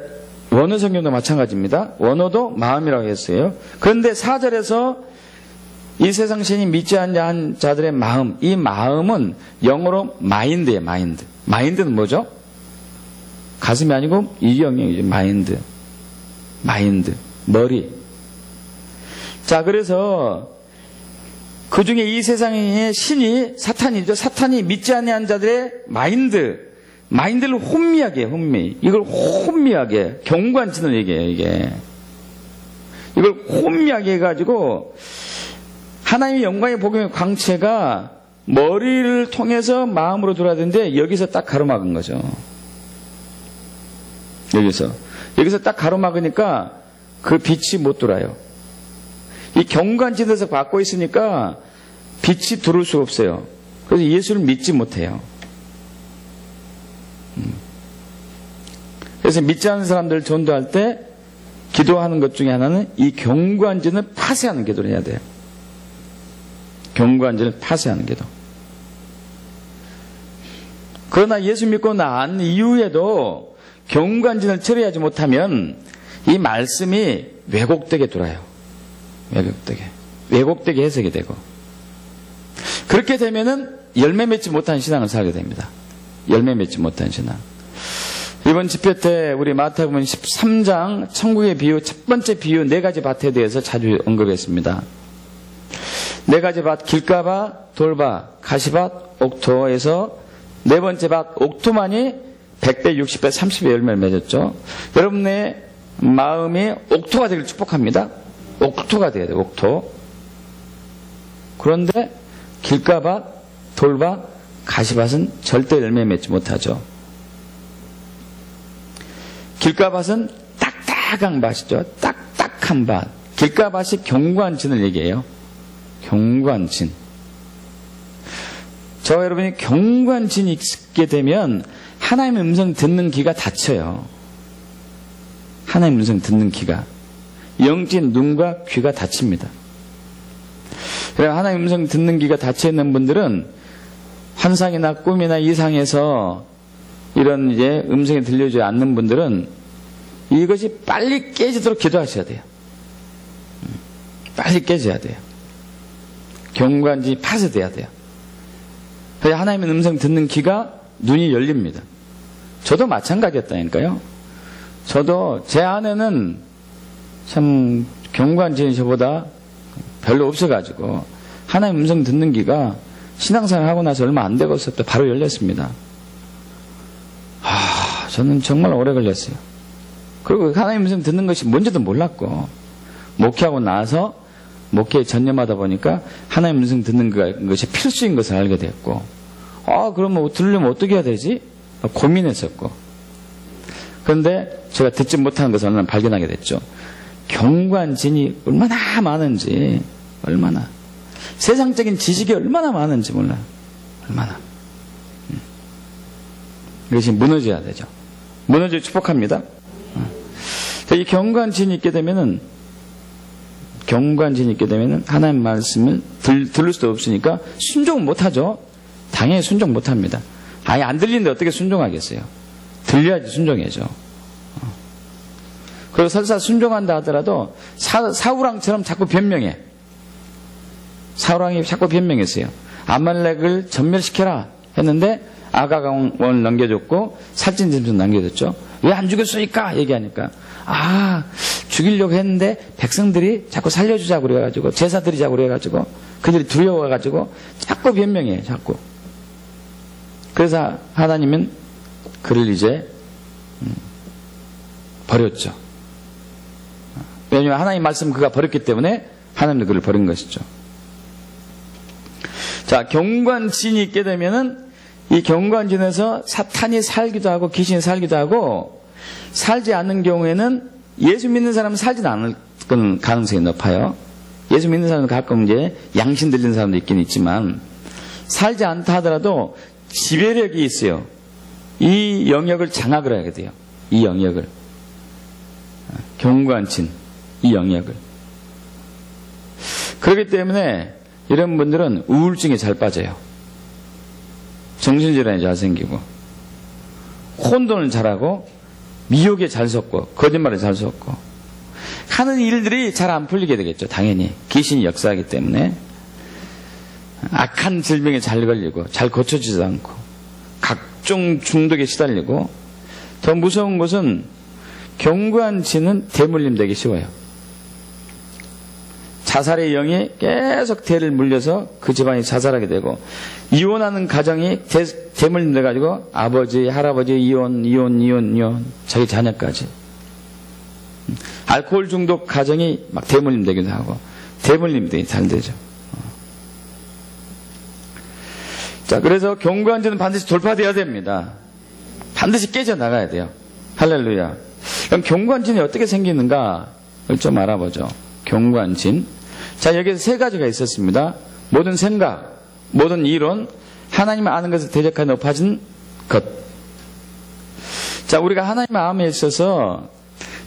원어 성경도 마찬가지입니다. 원어도 마음이라고 했어요. 그런데 4절에서 이 세상 신이 믿지 않는 자들의 마음, 이 마음은 영어로 마인드예요. 마인드. 마인드는 뭐죠? 가슴이 아니고 이 영역이죠. 마인드. 마인드. 머리. 자, 그래서 그 중에 이 세상의 신이 사탄이죠. 사탄이 믿지 않는 자들의 마인드를 혼미하게 해요. 혼미. 이걸 혼미하게, 경관치는 얘기예요. 이걸 혼미하게 해가지고 하나님의 영광의 복음의 광채가 머리를 통해서 마음으로 들어야 되는데 여기서 딱 가로막은 거죠. 여기서 딱 가로막으니까 그 빛이 못 들어와요. 이 경관지대에서 받고 있으니까 빛이 들어올 수가 없어요. 그래서 예수를 믿지 못해요. 그래서 믿지 않는 사람들을 전도할 때 기도하는 것 중에 하나는 이 경관진을 파쇄하는 기도를 해야 돼요. 경관진을 파쇄하는 기도. 그러나 예수 믿고 난 이후에도 경관진을 처리하지 못하면 이 말씀이 왜곡되게 돌아요. 왜곡되게 해석이 되고, 그렇게 되면은 열매 맺지 못한 신앙을 살게 됩니다. 열매 맺지 못한 신앙. 이번 집회 때 우리 마태복음 13장 천국의 비유, 첫 번째 비유 4가지 밭에 대해서 자주 언급했습니다. 4가지 밭, 길가밭, 돌밭, 가시밭, 옥토에서 4번째 밭, 옥토만이 100배, 60배, 30배 열매를 맺었죠. 여러분의 마음이 옥토가 되길 축복합니다. 옥토가 돼야 돼요. 옥토. 그런데 길가밭, 돌밭, 가시밭은 절대 열매 맺지 못하죠. 길가밭은 딱딱한 밭이죠. 딱딱한 밭. 길가밭이 경관진을 얘기해요. 경관진. 저와 여러분이 경관진이 있게 되면 하나님의 음성 듣는 귀가 닫혀요. 하나님의 음성 듣는 귀가. 영적인 눈과 귀가 닫힙니다. 그래서 하나님의 음성 듣는 귀가 닫혀있는 분들은 환상이나 꿈이나 이상에서 이런 이제 음성이 들려주지 않는 분들은 이것이 빨리 깨지도록 기도하셔야 돼요. 빨리 깨져야 돼요. 경관진이 파쇄돼야 돼요. 그래서 하나님의 음성 듣는 귀가 눈이 열립니다. 저도 마찬가지였다니까요. 저도 제 안에는 참 경관진이 저보다 별로 없어가지고 하나님 음성 듣는 귀가 신앙생활 하고 나서 얼마 안 되고 있을 때 바로 열렸습니다. 저는 정말 오래 걸렸어요. 그리고 하나님 음성 듣는 것이 뭔지도 몰랐고, 목회하고 나서 목회에 전념하다 보니까 하나님 음성 듣는 것이 필수인 것을 알게 됐고, 그러면 들으려면 어떻게 해야 되지? 고민했었고. 그런데 제가 듣지 못하는 것을 얼마나 발견하게 됐죠. 경관진이 얼마나 많은지, 얼마나 세상적인 지식이 얼마나 많은지 몰라요. 얼마나. 이것이 무너져야 되죠. 무너져 축복합니다. 이 경관진이 있게 되면은 하나님 말씀을 들을 수도 없으니까 순종을 못하죠. 당연히 순종 못합니다. 아예 안 들리는데 어떻게 순종하겠어요? 들려야지 순종해죠. 그리고 설사 순종한다 하더라도 사울왕처럼 자꾸 변명해. 사울왕이 자꾸 변명했어요. 아말렉을 전멸시켜라 했는데 아가강을 넘겨줬고 살찐 짐승 남겨줬죠. 왜 안 죽였으니까 얘기하니까 죽이려고 했는데 백성들이 자꾸 살려주자고 그래가지고 제사 드리자고 그래가지고 그들이 두려워가지고 자꾸 변명해. 자꾸. 그래서 하나님은 그를 이제 버렸죠. 왜냐하면 하나님 말씀 그가 버렸기 때문에 하나님도 그를 버린 것이죠. 자, 경관진이 있게 되면은 이 경관진에서 사탄이 살기도 하고 귀신이 살기도 하고, 살지 않는 경우에는 예수 믿는 사람은 살지는 않을 가능성이 높아요. 예수 믿는 사람은 가끔 이제 양심 들리는 사람도 있긴 있지만, 살지 않다 하더라도 지배력이 있어요. 이 영역을 장악을 하게 돼요. 이 영역을. 경관진, 이 영역을. 그렇기 때문에 이런 분들은 우울증에 잘 빠져요. 정신질환이 잘 생기고, 혼돈을 잘하고, 미혹에 잘 섰고, 거짓말에 잘 섰고, 하는 일들이 잘 안 풀리게 되겠죠. 당연히 귀신이 역사하기 때문에 악한 질병에 잘 걸리고 잘 고쳐지지도 않고 각종 중독에 시달리고, 더 무서운 것은 견고한 진은 대물림 되기 쉬워요. 자살의 영이 계속 대를 물려서 그 집안이 자살하게 되고, 이혼하는 가정이 대물림 돼가지고 아버지, 할아버지 이혼, 자기 자녀까지. 알코올 중독 가정이 막 대물림 되기도 하고, 대물림 되기 잘 되죠. 자, 그래서 견고한 진은 반드시 돌파되어야 됩니다. 반드시 깨져나가야 돼요. 할렐루야. 그럼 견고한 진이 어떻게 생기는가 좀 알아보죠. 견고한 진. 자, 여기서 세 가지가 있었습니다. 모든 생각, 모든 이론, 하나님을 아는 것을 대적하여 높아진 것. 자, 우리가 하나님의 마음에 있어서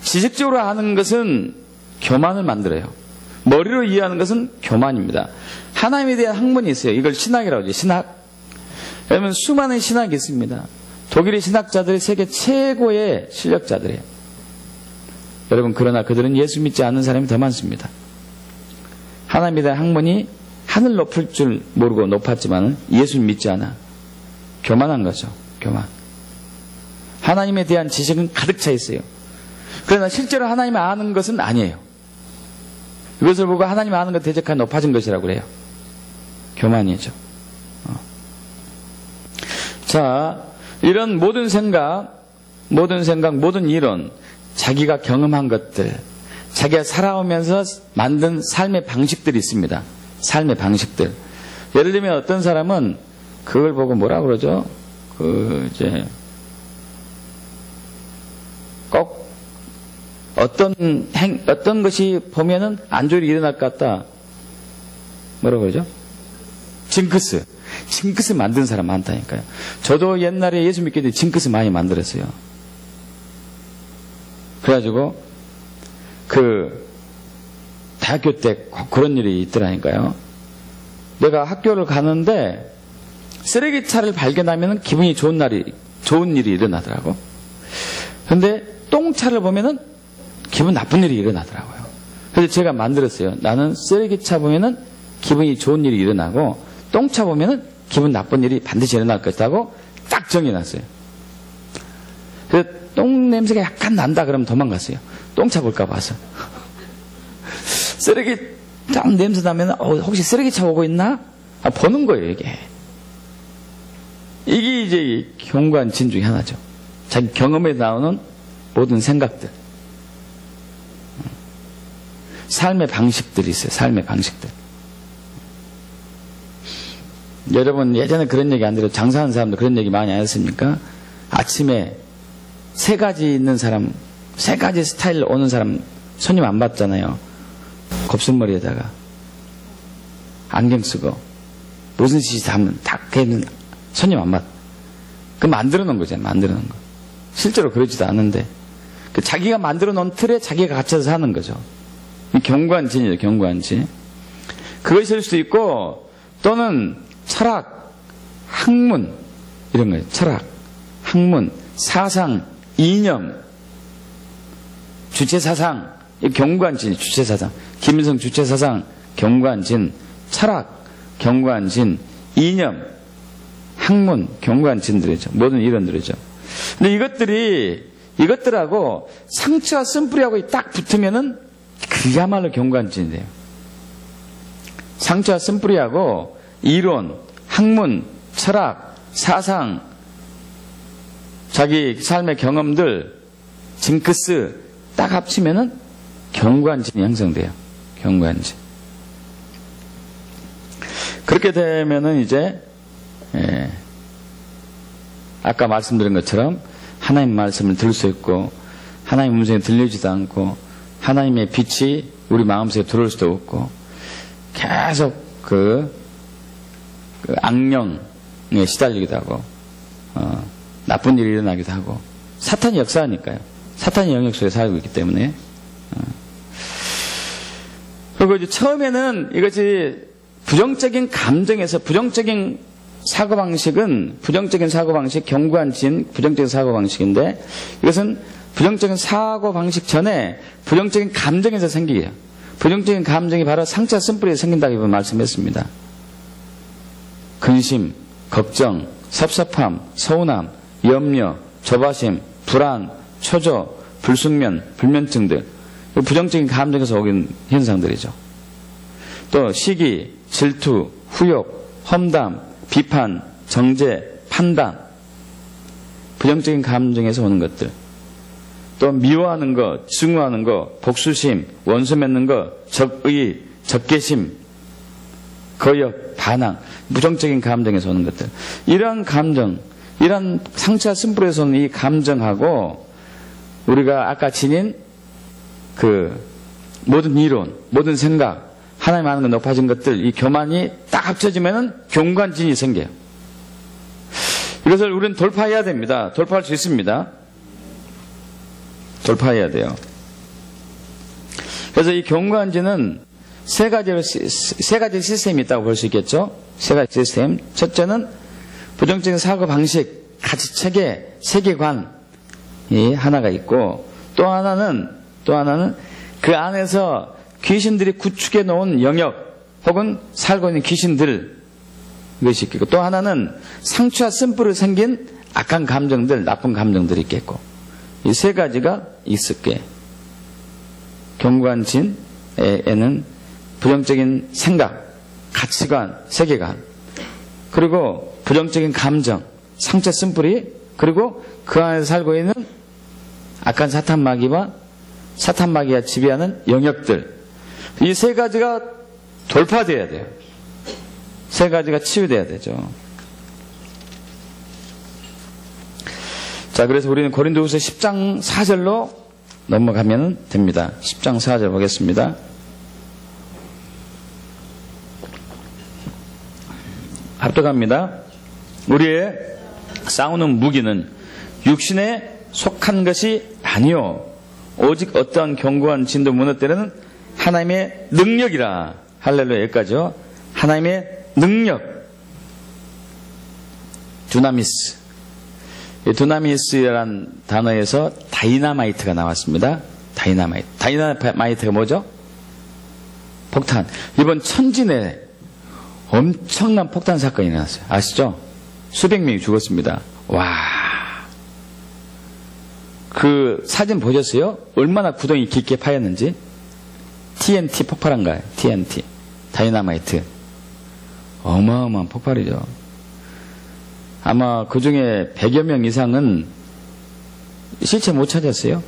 지식적으로 아는 것은 교만을 만들어요. 머리로 이해하는 것은 교만입니다. 하나님에 대한 학문이 있어요. 이걸 신학이라고 하죠. 신학. 왜냐하면 수많은 신학이 있습니다. 독일의 신학자들이 세계 최고의 실력자들이에요. 여러분, 그러나 그들은 예수 믿지 않는 사람이 더 많습니다. 하나님에 대한 학문이 하늘 높을 줄 모르고 높았지만 예수 믿지 않아. 교만한 거죠. 교만. 하나님에 대한 지식은 가득 차 있어요. 그러나 실제로 하나님을 아는 것은 아니에요. 이것을 보고 하나님을 아는 것 대적하여 높아진 것이라고 그래요. 교만이죠. 자, 이런 모든 생각, 모든 이론, 자기가 경험한 것들, 자기가 살아오면서 만든 삶의 방식들이 있습니다. 삶의 방식들. 예를 들면 어떤 사람은 그걸 보고 뭐라 그러죠? 꼭 어떤 것이 보면은 안 좋은 일이 일어날 것 같다. 뭐라고 그러죠? 징크스 만든 사람 많다니까요. 저도 옛날에 예수 믿기 전에 징크스 많이 만들었어요. 그래가지고 대학교 때 그런 일이 있더라니까요. 내가 학교를 가는데 쓰레기차를 발견하면 기분이 좋은 일이 일어나더라고. 근데 똥차를 보면은 기분 나쁜 일이 일어나더라고요. 그래서 제가 만들었어요. 나는 쓰레기차 보면은 기분이 좋은 일이 일어나고, 똥차 보면은 기분 나쁜 일이 반드시 일어날 것이라고 딱 정해놨어요. 그래서 똥 냄새가 약간 난다 그러면 도망갔어요. 똥차 볼까 봐서. 쓰레기 딱 냄새 나면 혹시 쓰레기차 오고 있나? 보는 거예요, 이게. 이게 이제 견고한 진 중에 하나죠. 자기 경험에 나오는 모든 생각들. 삶의 방식들이 있어요. 삶의 방식들. 여러분, 예전에 그런 얘기 안 들어요? 장사하는 사람도 그런 얘기 많이 안 했습니까? 아침에 세 가지 있는 사람, 세 가지 스타일 오는 사람 손님 안 받잖아요. 곱슬머리에다가 안경 쓰고 무슨 짓이 하면 딱 걔는 손님 안 받. 그 만들어 놓은 거잖아요. 만들어 놓은 거. 실제로 그러지도 않은데 자기가 만들어 놓은 틀에 자기가 갇혀서 사는 거죠. 견고한 진이죠. 견고한 진. 그것일 수도 있고, 또는 철학, 학문 이런 거예요. 철학, 학문, 사상, 이념, 주체사상, 견고한 진, 주체사상. 김일성 주체사상, 견고한 진, 철학, 견고한 진, 이념, 학문, 견고한 진들이죠. 모든 이론들이죠. 근데 이것들하고 상처와 쓴뿌리하고 딱 붙으면은 그야말로 견고한 진이 돼요. 상처와 쓴뿌리하고 이론, 학문, 철학, 사상, 자기 삶의 경험들, 징크스 딱 합치면은 견고한 진이 형성돼요. 견고한 진. 그렇게 되면은 이제 아까 말씀드린 것처럼 하나님 말씀을 들을 수 있고, 하나님 음성이 들리지도 않고, 하나님의 빛이 우리 마음속에 들어올 수도 없고, 계속 그 악령에 시달리기도 하고, 나쁜 일이 일어나기도 하고, 사탄이 역사하니까요. 사탄이 영역 속에 살고 있기 때문에. 그리고 이제 처음에는 이것이 부정적인 감정에서 부정적인 사고방식은 부정적인 사고방식, 견고한 진, 부정적인 사고방식인데, 이것은 부정적인 사고방식 전에 부정적인 감정에서 생기게요. 부정적인 감정이 바로 상처 쓴뿌리에서 생긴다고 말씀했습니다. 근심, 걱정, 섭섭함, 서운함, 염려, 조바심, 불안, 초조, 불숙면, 불면증들, 부정적인 감정에서 오는 현상들이죠. 또 시기, 질투, 후욕, 험담, 비판, 정죄, 판단, 부정적인 감정에서 오는 것들. 또 미워하는 것, 증오하는 것, 복수심, 원수 맺는 것, 적의, 적개심, 거역, 반항, 부정적인 감정에서 오는 것들. 이러한 감정, 이러한 상처와 쓴뿌리에서 오는 이 감정하고 우리가 아까 지닌 그 모든 이론, 모든 생각, 하나님 하는 것 높아진 것들, 이 교만이 딱 합쳐지면은 경관진이 생겨요. 이것을 우리는 돌파해야 됩니다. 돌파할 수 있습니다. 돌파해야 돼요. 그래서 이 경관진은 세 가지 시스템이 있다고 볼 수 있겠죠? 세 가지 시스템. 첫째는 부정적인 사고 방식, 가치 체계, 세계관이 하나가 있고, 또 하나는 그 안에서 귀신들이 구축해 놓은 영역 혹은 살고 있는 귀신들, 이것이 있겠고, 또 하나는 상처와 쓴뿌리로 생긴 악한 감정들, 나쁜 감정들이 있겠고, 이 세 가지가 있을 게 경관진에는 부정적인 생각, 가치관, 세계관, 그리고 부정적인 감정, 상처 쓴뿌리, 그리고 그 안에서 살고 있는 악한 사탄마귀가 지배하는 영역들, 이 세 가지가 돌파돼야 돼요. 세 가지가 치유돼야 되죠. 자, 그래서 우리는 고린도후서 10장 4절로 넘어가면 됩니다. 10장 4절 보겠습니다. 합독합니다. 우리의 싸우는 무기는 육신에 속한 것이 아니요 오직 어떠한 견고한 진도 무너뜨리는 하나님의 능력이라. 할렐루야. 여기까지요. 하나님의 능력. 두나미스. 두나미스라는 단어에서 다이나마이트가 나왔습니다. 다이나마이트. 다이나마이트가 뭐죠? 폭탄. 이번 천진에 엄청난 폭탄 사건이 나왔어요. 아시죠? 수백 명이 죽었습니다. 와. 그 사진 보셨어요? 얼마나 구덩이 깊게 파였는지? TNT 폭발한 거예요. TNT. 다이나마이트. 어마어마한 폭발이죠. 아마 그 중에 100여 명 이상은 실체 못 찾았어요.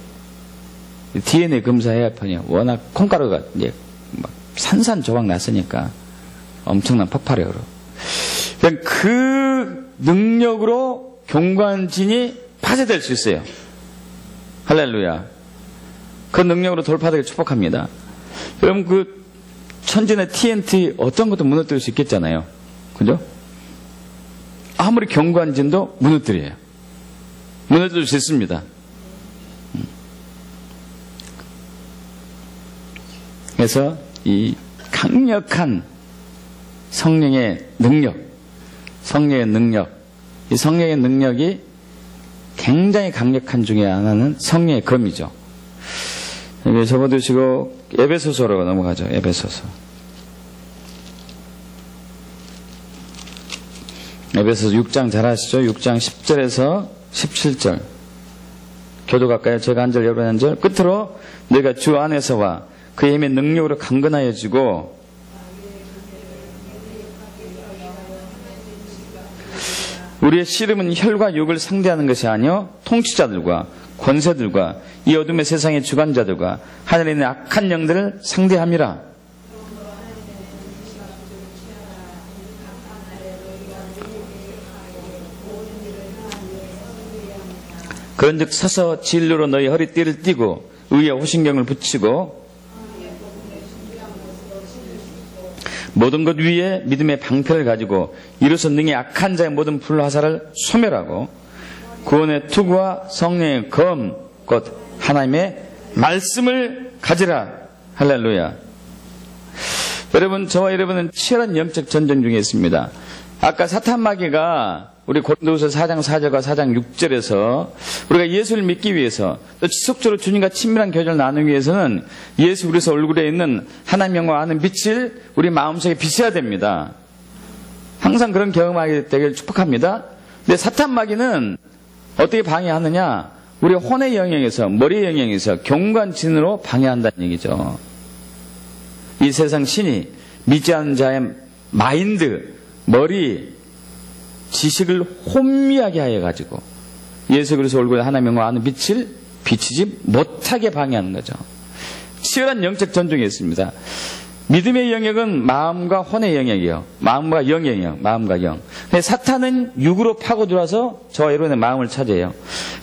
DNA 검사해야 하니 워낙 콩가루가 이제 막 산산조각 났으니까 엄청난 폭발이에요. 그 능력으로 경관진이 파쇄될 수 있어요. 할렐루야. 그 능력으로 돌파되길 축복합니다. 여러분 그 천진의 TNT 어떤 것도 무너뜨릴 수 있겠잖아요. 그죠? 아무리 경관진도 무너뜨려요. 무너뜨릴 수 있습니다. 그래서 이 강력한 성령의 능력, 이 성령의 능력이 굉장히 강력한 중에 하나는 성령의 검이죠. 여기 접어두시고 에베소서로 넘어가죠. 에베소서 6장 잘 아시죠? 6장 10절에서 17절 교도갈까요? 제가 한 절, 여러분 한 절. 끝으로 너희가 주 안에서와 그의 힘의 능력으로 강건하여지고 우리의 씨름은 혈과 육을 상대하는 것이 아니요 통치자들과 권세들과 이 어둠의 세상의 주관자들과 하늘에 있는 악한 영들을 상대함이라. 그런즉 서서 진리로 너희 허리띠를 띠고 의의 호신경을 붙이고 모든 것 위에 믿음의 방패를 가지고 이로써 능히 악한 자의 모든 불화살을 소멸하고 구원의 투구와 성령의 검 곧 하나님의 말씀을 가지라. 할렐루야. 여러분, 저와 여러분은 치열한 영적 전쟁 중에 있습니다. 아까 사탄마귀가 우리 고린도후서 4장 4절과 4장 6절에서 우리가 예수를 믿기 위해서 또 지속적으로 주님과 친밀한 교제를 나누기 위해서는 예수 그리스도 얼굴에 있는 하나님 영광 아는 빛을 우리 마음속에 비춰야 됩니다. 항상 그런 경험하게 되길 축복합니다. 근데 사탄 마귀는 어떻게 방해하느냐? 우리 혼의 영역에서, 머리의 영역에서 경관진으로 방해한다는 얘기죠. 이 세상 신이 믿지 않는 자의 마인드, 머리, 지식을 혼미하게 하여가지고 예수 그리스도 얼굴에 하나님과 아는 빛을 비치지 못하게 방해하는 거죠. 치열한 영적 전쟁이 있습니다. 믿음의 영역은 마음과 혼의 영역이요. 마음과 영의 영역, 마음과 영. 근데 사탄은 육으로 파고 들어와서 저와 여러분의 마음을 차지해요.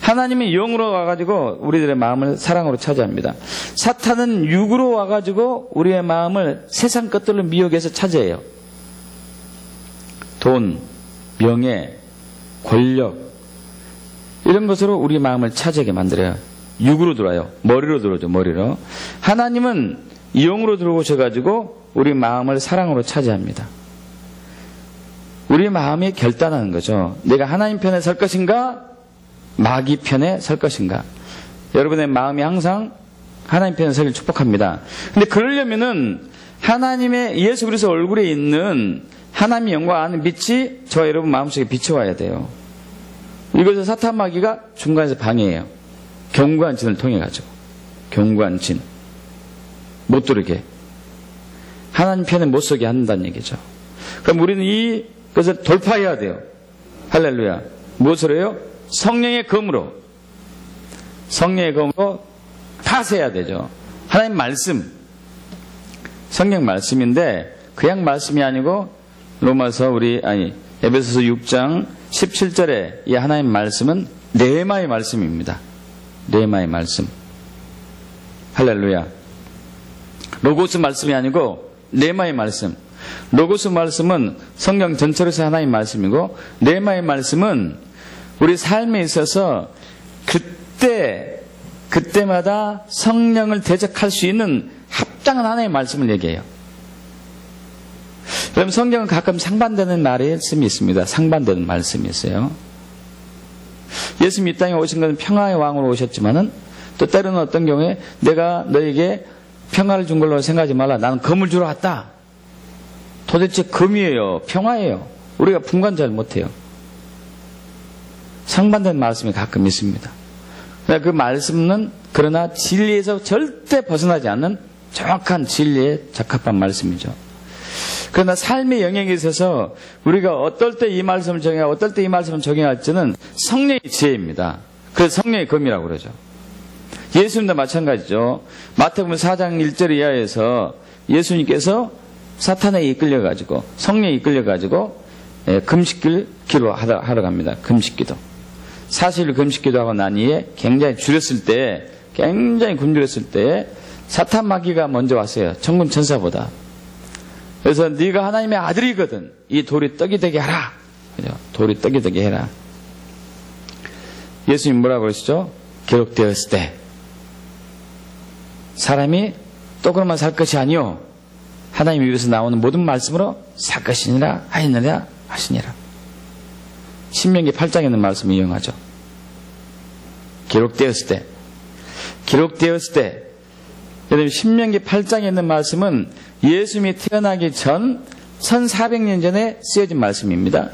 하나님이 영으로 와가지고 우리들의 마음을 사랑으로 차지합니다. 사탄은 육으로 와가지고 우리의 마음을 세상 것들로 미혹해서 차지해요. 돈, 명예, 권력 이런 것으로 우리 마음을 차지하게 만들어요. 육으로 들어와요. 머리로 들어오죠. 머리로. 하나님은 영으로 들어오셔가지고 우리 마음을 사랑으로 차지합니다. 우리 마음이 결단하는 거죠. 내가 하나님 편에 설 것인가 마귀 편에 설 것인가. 여러분의 마음이 항상 하나님 편에 서길 축복합니다. 근데 그러려면은 하나님의 예수 그리스도 얼굴에 있는 하나님의 영광 아는 빛이 저와 여러분 마음속에 비춰와야 돼요. 이것을 사탄 마귀가 중간에서 방해해요. 경관진을 통해 가지고. 경관진. 못 들게. 하나님 편에 못 서게 한다는 얘기죠. 그럼 우리는 이것을 돌파해야 돼요. 할렐루야. 무엇으로 해요? 성령의 검으로. 성령의 검으로 파쇄해야 되죠. 하나님 말씀. 성령 말씀인데 그냥 말씀이 아니고 에베소서 6장 17절에 이 하나님 말씀은 레마의 말씀입니다. 레마의 말씀. 할렐루야. 로고스 말씀이 아니고 레마의 말씀. 로고스 말씀은 성경 전체로서 하나님 말씀이고 레마의 말씀은 우리 삶에 있어서 그때마다 성령을 대적할 수 있는 합당한 하나님의 말씀을 얘기해요. 그럼 성경은 가끔 상반되는 말씀이 있습니다. 상반되는 말씀이 있어요. 예수님이 이 땅에 오신 것은 평화의 왕으로 오셨지만은 또 때로는 어떤 경우에 내가 너에게 평화를 준 걸로 생각하지 말라. 나는 검을 주러 왔다. 도대체 검이에요? 평화예요? 우리가 분간 잘 못해요. 상반된 말씀이 가끔 있습니다. 그 말씀은 그러나 진리에서 절대 벗어나지 않는 정확한 진리에 적합한 말씀이죠. 그러나 삶의 영역에 있어서 우리가 어떨 때 이 말씀을 적용하고 어떨 때 이 말씀을 적용할지는 성령의 지혜입니다. 그래서 성령의 검이라고 그러죠. 예수님도 마찬가지죠. 마태복음 4장 1절 이하에서 예수님께서 사탄에 이끌려가지고 성령에 이끌려가지고 금식기를 기도하러 갑니다. 금식기도. 40일 금식기도 하고 난 이에 굉장히 굶주렸을 때 사탄 마귀가 먼저 왔어요. 천군 천사보다. 그래서 네가 하나님의 아들이거든. 이 돌이 떡이 되게 하라. 그죠? 돌이 떡이 되게 해라. 예수님 뭐라고 그러시죠? 기록되었을 때 사람이 떡으로만 살 것이 아니요 하나님 입에서 나오는 모든 말씀으로 살 것이니라 하였느냐 하시니라. 신명기 8장에 있는 말씀을 이용하죠. 기록되었을 때 여러분 신명기 8장에 있는 말씀은 예수님이 태어나기 전 1400년 전에 쓰여진 말씀입니다.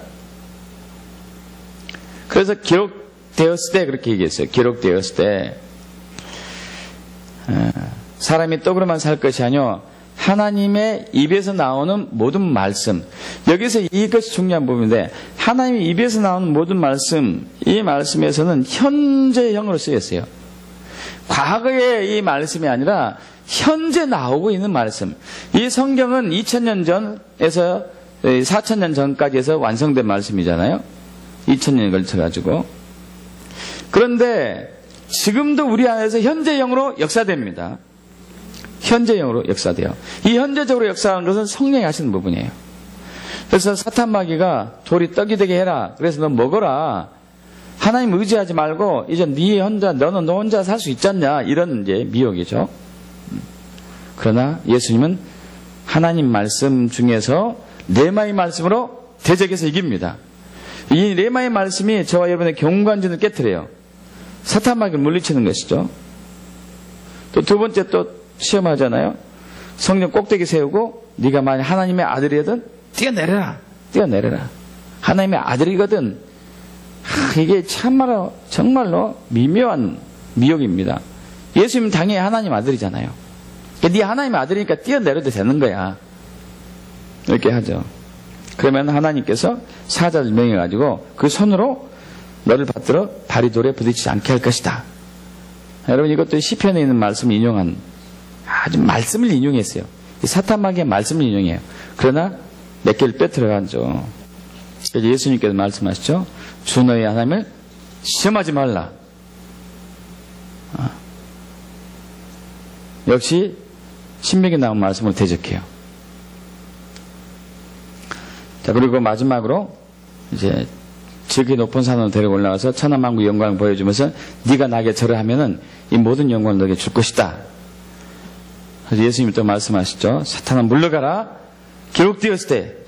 그래서 기록되었을 때 그렇게 얘기했어요. 기록되었을 때 사람이 떡으로만 살 것이 아니요 하나님의 입에서 나오는 모든 말씀. 여기서 이것이 중요한 부분인데 하나님의 입에서 나오는 모든 말씀, 이 말씀에서는 현재형으로 쓰였어요. 과거의 이 말씀이 아니라 현재 나오고 있는 말씀. 이 성경은 2000년 전에서 4000년 전까지 해서 완성된 말씀이잖아요. 2000년에 걸쳐가지고. 그런데 지금도 우리 안에서 현재형으로 역사됩니다. 현재형으로 역사돼요. 이 현재적으로 역사하는 것은 성령이 하시는 부분이에요. 그래서 사탄 마귀가 돌이 떡이 되게 해라. 그래서 너 먹어라. 하나님 의지하지 말고 이제 너는 너 혼자 살 수 있지 않냐. 이런 이제 미혹이죠. 그러나 예수님은 하나님 말씀 중에서 레마의 말씀으로 대적해서 이깁니다. 이 레마의 말씀이 저와 여러분의 경관진을 깨트려요. 사탄 마귀를 물리치는 것이죠. 또 두 번째 또 시험하잖아요. 성령 꼭대기 세우고 네가 만약 하나님의 아들이든 뛰어내려라. 뛰어내려라. 하나님의 아들이거든. 이게 참말로 정말로 미묘한 미혹입니다. 예수님 당연히 하나님 아들이잖아요. 네 하나님 아들이니까 뛰어내려도 되는 거야. 이렇게 하죠. 그러면 하나님께서 사자를 명해가지고 그 손으로 너를 받들어 발이 돌에 부딪히지 않게 할 것이다. 여러분, 이것도 시편에 있는 말씀을 인용한 아주 말씀을 인용했어요. 사탄마귀의 말씀을 인용해요. 그러나 몇 개를 빼뜨려가죠. 그래서 예수님께서 말씀하시죠. 주 너희 하나님을 시험하지 말라. 역시 신명기에 나온 말씀을 대적해요. 자, 그리고 마지막으로 이제 지극히 높은 산으로 데리고 올라가서 천하만국의 영광을 보여주면서 네가 나에게 절하면은 이 모든 영광을 너에게 줄 것이다. 그래서 예수님이 또 말씀하시죠. 사탄아 물러가라. 기록되었을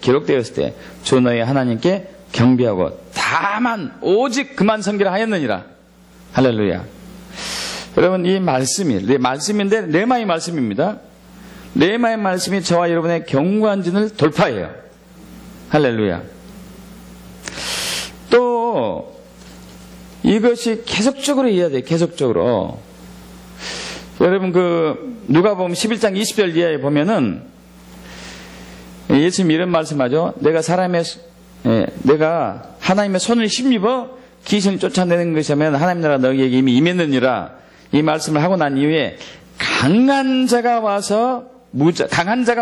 때 주 너희 하나님께 경배하고 다만 오직 그만 섬기라 하였느니라. 할렐루야. 여러분, 이 말씀이 말씀인데 레마의 말씀입니다. 레마의 말씀이 저와 여러분의 경관진을 돌파해요. 할렐루야. 또 이것이 계속적으로 이해해야 돼요. 계속적으로. 여러분, 누가복음 11장 20절 이하에 보면은 예수님이 이런 말씀하죠. 내가 하나님의 손을 힘입어 귀신을 쫓아내는 것이면 하나님 나라 너희에게 이미 임했느니라. 이 말씀을 하고 난 이후에 강한 자가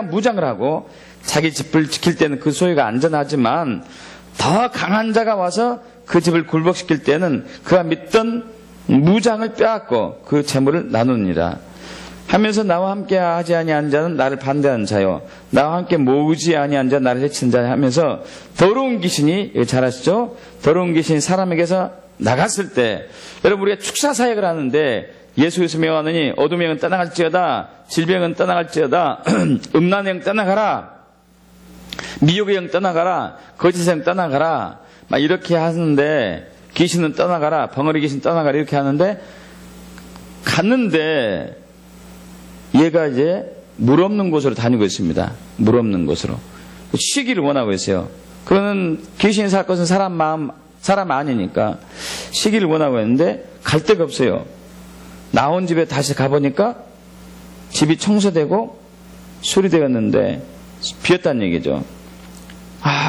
무장을 하고 자기 집을 지킬 때는 그 소유가 안전하지만 더 강한 자가 와서 그 집을 굴복시킬 때는 그가 믿던 무장을 빼앗고 그 재물을 나누니라 하면서 나와 함께 하지 아니한 자는 나를 반대하는 자요 나와 함께 모으지 아니한 자 나를 해치는 자야 하면서 더러운 귀신이, 잘 아시죠? 더러운 귀신이 사람에게서 나갔을 때, 여러분, 우리가 축사 사역을 하는데 예수께서 명하느니 어둠의 영은 떠나갈지어다, 질병은 떠나갈지어다, 음란의 영 떠나가라, 미혹의 영 떠나가라, 거짓의 영 떠나가라, 막 이렇게 하는데, 귀신은 떠나가라, 벙어리 귀신 떠나가라 이렇게 하는데, 갔는데 얘가 이제 물 없는 곳으로 다니고 있습니다. 물 없는 곳으로 쉬기를 원하고 있어요. 그거는 귀신이 살 것은 사람 아니니까 쉬기를 원하고 있는데 갈 데가 없어요. 나온 집에 다시 가보니까 집이 청소되고 수리되었는데 비었다는 얘기죠.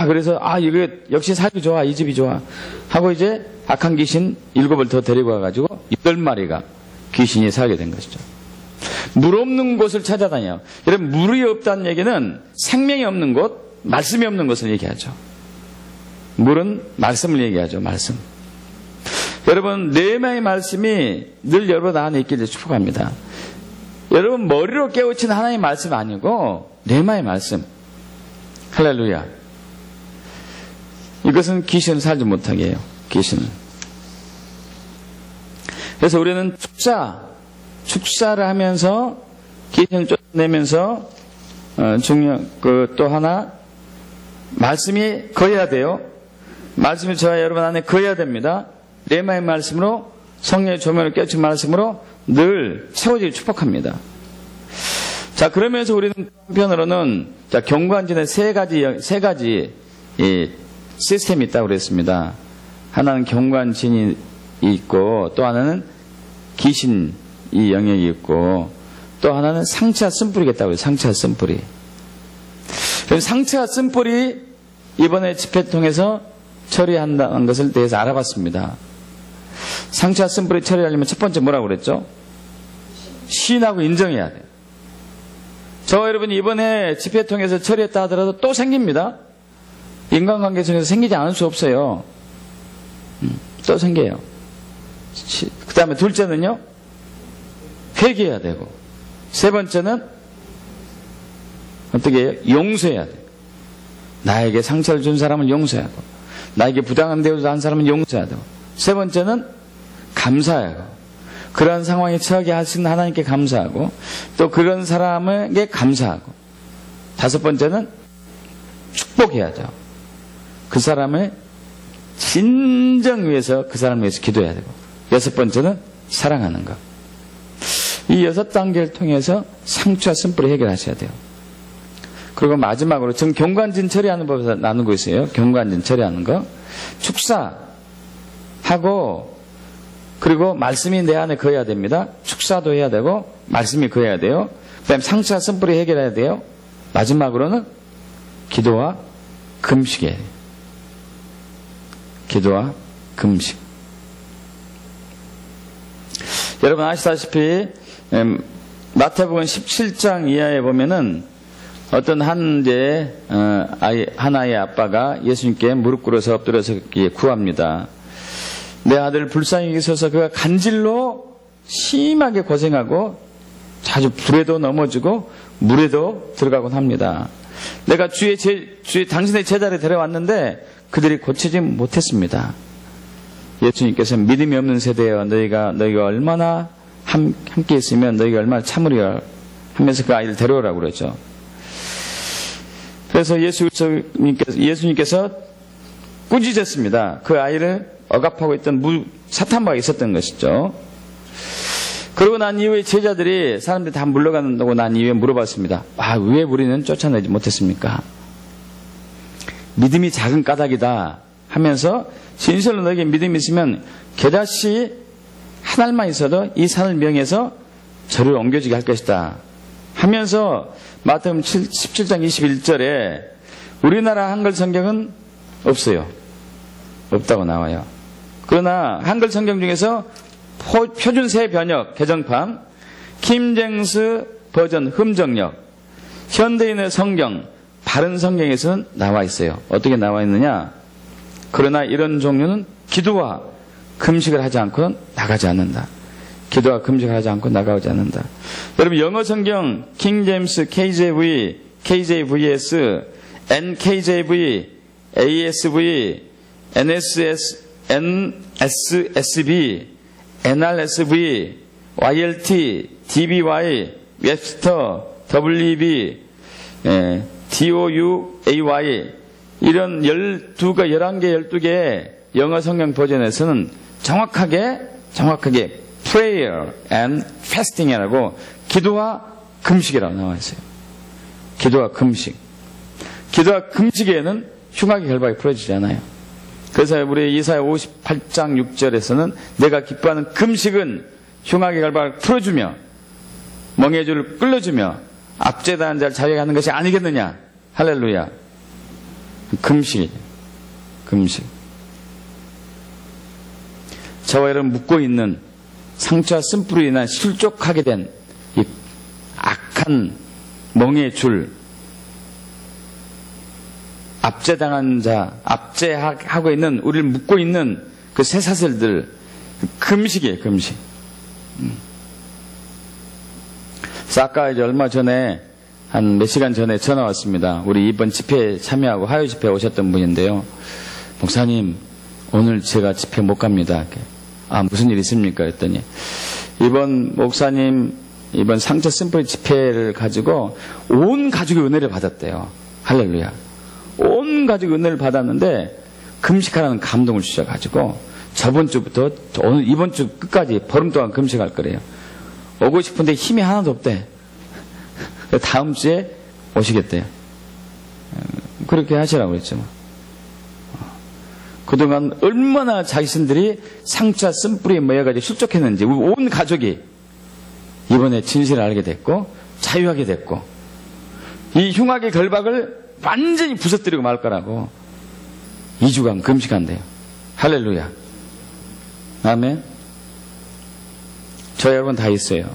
그래서 이거 역시 살기 좋아, 이 집이 좋아 하고 이제 악한 귀신 7을 더 데리고 와가지고 8마리가 귀신이 살게 된 것이죠. 물 없는 곳을 찾아다녀요. 여러분, 물이 없다는 얘기는 생명이 없는 곳, 말씀이 없는 곳을 얘기하죠. 물은 말씀을 얘기하죠. 말씀. 여러분, 레마의 말씀이 늘 여러분 안에 있기를 축복합니다. 여러분, 머리로 깨우친 하나님의 말씀 아니고 레마의 말씀. 할렐루야. 이것은 귀신을 살지 못하게 해요. 귀신은. 그래서 우리는 축사를 하면서 귀신을 쫓아내면서 또 하나 말씀이 거해야 돼요. 말씀이 저와 여러분 안에 거해야 됩니다. 레마의 말씀으로, 성령의 조명을 깨우친 말씀으로 늘 채워지길 축복합니다. 자, 그러면서 우리는 한편으로는 경관진에 세 가지 시스템이 있다고 그랬습니다. 하나는 경관진이 있고, 또 하나는 귀신 이 영역이 있고, 또 하나는 상처와 쓴뿌리겠다고 해요. 상처와 쓴뿌리. 상처와 쓴뿌리 이번에 집회 통해서 처리한다는 것을 대해서 알아봤습니다. 상처와 쓴뿌리 처리하려면 첫 번째 뭐라고 그랬죠? 시인하고 인정해야 돼요. 저와 여러분이 이번에 집회 통해서 처리했다 하더라도 또 생깁니다. 인간관계 속에서 생기지 않을 수 없어요. 또 생겨요. 그 다음에 둘째는요, 회개해야 되고, 세 번째는 어떻게 해요? 용서해야 돼요. 나에게 상처를 준 사람은 용서해야 되고, 나에게 부당한 대우를 한 사람은 용서해야 되고, 세 번째는 감사하고, 그런 상황에 처하게 하신 하나님께 감사하고, 또 그런 사람에게 감사하고, 다섯 번째는 축복해야죠. 그 사람을 진정 위해서 그 사람을 위해서 기도해야 되고, 여섯 번째는 사랑하는 것. 이 6단계를 통해서 상처와 쓴뿌리 해결하셔야 돼요. 그리고 마지막으로 지금 경관진 처리하는 법에서 나누고 있어요. 경관진 처리하는 거. 축사하고 그리고 말씀이 내 안에 거해야 됩니다. 축사도 해야 되고 말씀이 거해야 돼요. 그 다음에 상처와 쓴뿌리 해결해야 돼요. 마지막으로는 기도와 금식이에요. 기도와 금식. 여러분 아시다시피 마태복음 17장 이하에 보면은 어떤 하나의 아빠가 예수님께 무릎 꿇어서 엎드려서 구합니다. 내 아들 불쌍히 있어서 그가 간질로 심하게 고생하고 자주 불에도 넘어지고 물에도 들어가곤 합니다. 내가 당신의 제자를 데려왔는데 그들이 고치지 못했습니다. 예수님께서 믿음이 없는 세대여 너희가 얼마나 함께 있으면 너희가 얼마나 참으려 하면서 그 아이를 데려오라고 그러죠. 그래서 예수님께서 꾸짖었습니다. 그 아이를 억압하고 있던 사탄마가 있었던 것이죠. 그러고 난 이후에 제자들이 사람들이 다 물러가고 난 이후에 물어봤습니다. 왜 우리는 쫓아내지 못했습니까? 믿음이 작은 까닭이다 하면서 진실로 너에게 믿음이 있으면 겨자씨 한 알만 있어도 이 산을 명해서 저를 옮겨지게 할 것이다 하면서 마태복음 17장 21절에 우리나라 한글 성경은 없어요. 없다고 나와요. 그러나 한글 성경 중에서 표준세 번역 개정판, 킹제임스 버전 흠정역, 현대인의 성경, 바른 성경에서는 나와 있어요. 어떻게 나와 있느냐? 그러나 이런 종류는 기도와 금식을 하지 않고는 나가지 않는다. 기도와 금식을 하지 않고 나가지 않는다. 여러분 영어 성경 킹제임스 KJV, KJVS, NKJV, ASV, NSSB, NRSV, YLT, DBY, 웹스터, WB, DOUAY 이런 11개, 12개의 영어 성경 버전에서는 정확하게 prayer and fasting이라고 기도와 금식이라고 나와 있어요. 기도와 금식. 기도와 금식에는 흉악의 결박이 풀어지지 않아요. 그래서 우리 이사야 58장 6절에서는 내가 기뻐하는 금식은 흉악의 결박을 풀어주며 멍에의 줄을 끌어주며 압제당한 자를 자유하게 하는 것이 아니겠느냐. 할렐루야. 금식. 저와 여러분 묻고 있는 상처와 쓴뿌리로 인한 실족하게 된 이 악한 멍에의 줄, 압제당한 자, 압제하고 있는 우리를 묶고 있는 그 쇠사슬들, 금식이에요. 금식. 그래서 아까 이제 얼마 전에 한 몇 시간 전에 전화 왔습니다. 우리 이번 집회에 참여하고 화요 집회에 오셨던 분인데요. 목사님 오늘 제가 집회 못 갑니다. 무슨 일 있습니까? 했더니 이번 목사님 이번 상처 쓴뿌리 집회를 가지고 온 가족이 은혜를 받았대요. 할렐루야. 온 가족이 은혜를 받았는데 금식하라는 감동을 주셔가지고 저번 주부터 오늘 이번 주 끝까지 보름 동안 금식할 거래요. 오고 싶은데 힘이 하나도 없대. 다음 주에 오시겠대요. 그렇게 하시라고 그랬죠. 그동안 얼마나 자신들이 상처와 쓴뿌리에 모여가지고 실족했는지 온 가족이 이번에 진실을 알게 됐고 자유하게 됐고 이 흉악의 결박을 완전히 부서뜨리고 말 거라고 2주간 금식한대요. 할렐루야. 아멘. 저 여러분 다 있어요.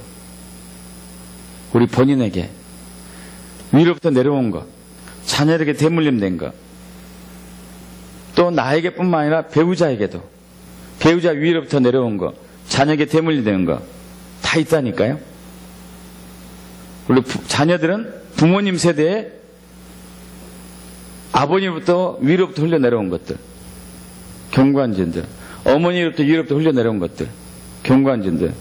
우리 본인에게 위로부터 내려온 것, 자녀에게 대물림된 것, 또 나에게뿐만 아니라 배우자에게도 배우자 위로부터 내려온 것, 자녀에게 대물림된 것 다 있다니까요. 우리 자녀들은 부모님 세대에 아버님부터 위로부터 흘려내려온 것들, 경관진들, 어머니로부터 위로부터 흘려내려온 것들, 경관진들.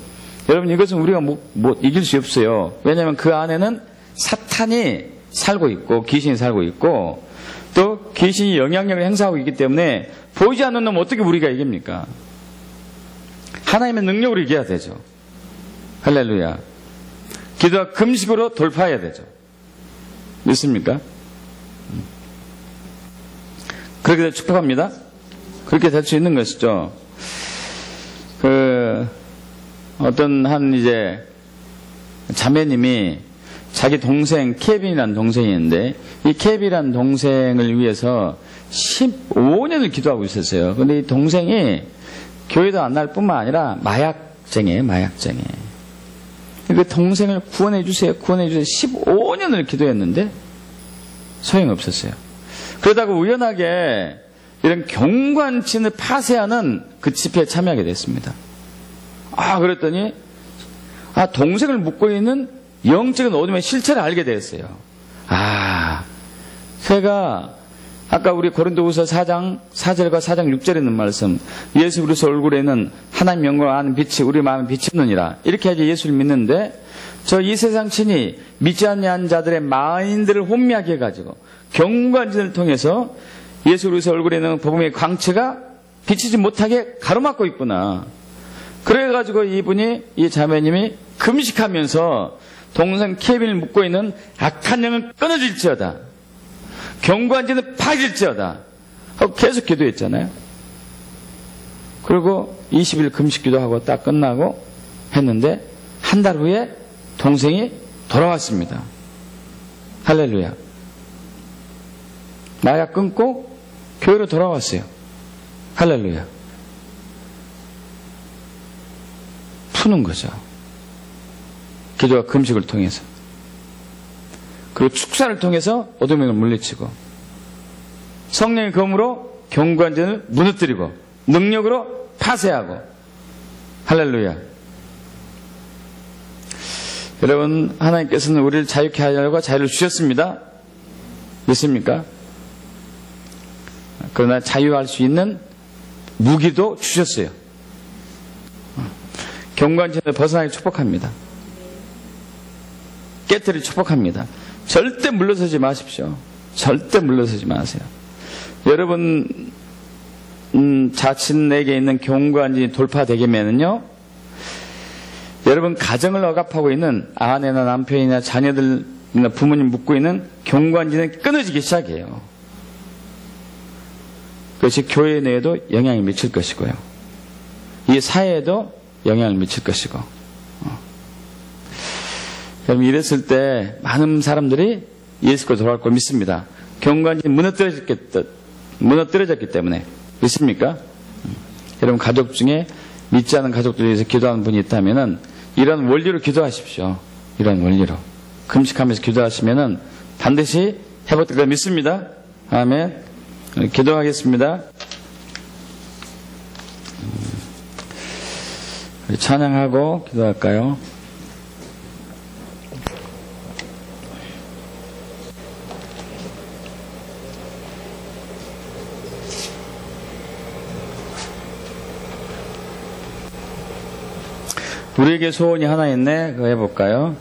여러분 이것은 우리가 못 이길 수 없어요. 왜냐하면 그 안에는 사탄이 살고 있고 귀신이 살고 있고 또 귀신이 영향력을 행사하고 있기 때문에 보이지 않는 놈 어떻게 우리가 이깁니까? 하나님의 능력으로 이겨야 되죠. 할렐루야. 기도와 금식으로 돌파해야 되죠. 믿습니까? 그렇게 축복합니다. 그렇게 될 수 있는 것이죠. 어떤 한 이제 자매님이 자기 동생 케빈이라는 동생이 있는데 이 케빈이라는 동생을 위해서 15년을 기도하고 있었어요. 근데 이 동생이 교회도 안 나올 뿐만 아니라 마약쟁이에요. 그 동생을 구원해 주세요. 15년을 기도했는데 소용없었어요. 그러다가 우연하게 이런 경관진을 파쇄하는 그 집회에 참여하게 됐습니다. 그랬더니 동생을 묶고 있는 영적인 어둠의 실체를 알게 되었어요. 제가 아까 우리 고린도후서 4장 4절과 4장 6절에 있는 말씀, 예수 그리스도 얼굴에는 하나님 영광을 아는 빛이 우리 마음에 비치느니라. 이렇게 하지 예수를 믿는데 저 이 세상 친히 믿지 않는 자들의 마인들을 혼미하게 해가지고 경관진을 통해서 예수 그리스도 얼굴에는 복음의 광채가 비치지 못하게 가로막고 있구나. 그래가지고 이 자매님이 금식하면서 동생 케빈을 묶고 있는 악한 영을 끊어질지어다. 경관진을 파질지어다. 하고 계속 기도했잖아요. 그리고 20일 금식 기도하고 딱 끝나고 했는데 한 달 후에 동생이 돌아왔습니다. 할렐루야. 마약 끊고 교회로 돌아왔어요. 할렐루야. 푸는 거죠. 기도와 금식을 통해서. 그리고 축사를 통해서 어둠을 물리치고 성령의 검으로 경관진을 무너뜨리고 능력으로 파쇄하고. 할렐루야. 여러분, 하나님께서는 우리를 자유케 하려고 자유를 주셨습니다. 믿습니까? 그러나 자유할 수 있는 무기도 주셨어요. 경관진을 벗어나기 축복합니다. 깨트리 축복합니다. 절대 물러서지 마십시오. 절대 물러서지 마세요. 여러분 자신에게 있는 경관진이 돌파되게면은요, 여러분 가정을 억압하고 있는 아내나 남편이나 자녀들이나 부모님 묶고 있는 경관진은 끊어지기 시작해요. 그것이 교회 내에도 영향을 미칠 것이고요. 이 사회에도 영향을 미칠 것이고. 그럼 이랬을 때 많은 사람들이 예수께 돌아갈 걸 믿습니다. 경관진이 무너뜨려졌기 때문에. 믿습니까? 여러분 가족 중에 믿지 않은 가족들에 대해서 기도하는 분이 있다면은 이런 원리로 기도하십시오. 이런 원리로. 금식하면서 기도하시면은 반드시 해볼 때가 믿습니다. 아멘. 기도하겠습니다. 우리 찬양하고 기도할까요? 우리에게 소원이 하나 있네. 그거 해볼까요?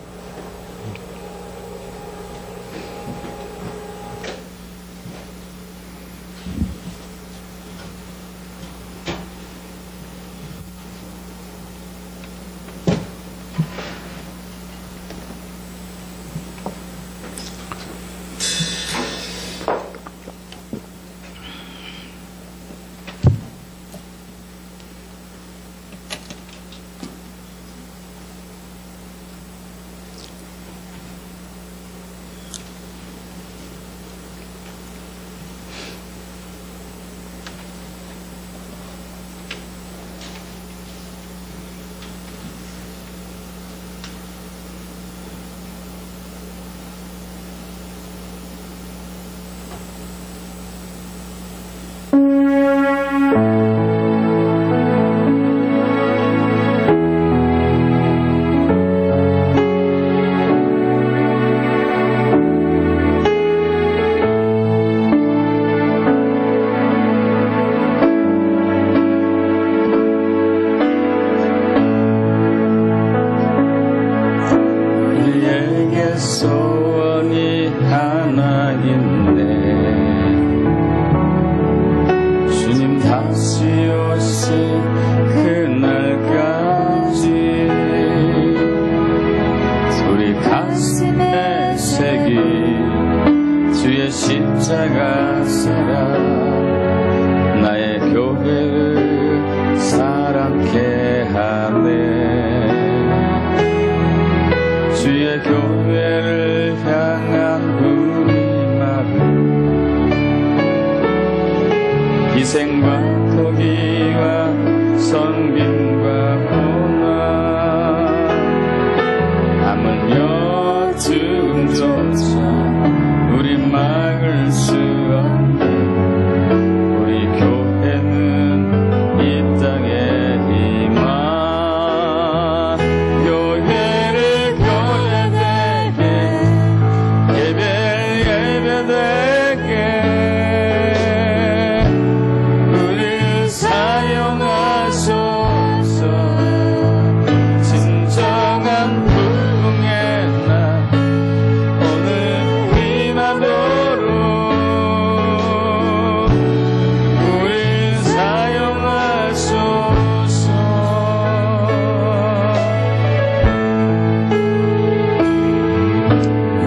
희생과 포기와 섬김과 고난 하물며 죽음조차 우리 막을 수 없네. 우리 교회는 이 땅에 임하 교회를 교회되게 예배를 예배되게 우리를 사용하소서. 진정한 부흥의 날 오늘 임하도록 우리를 사용하소서.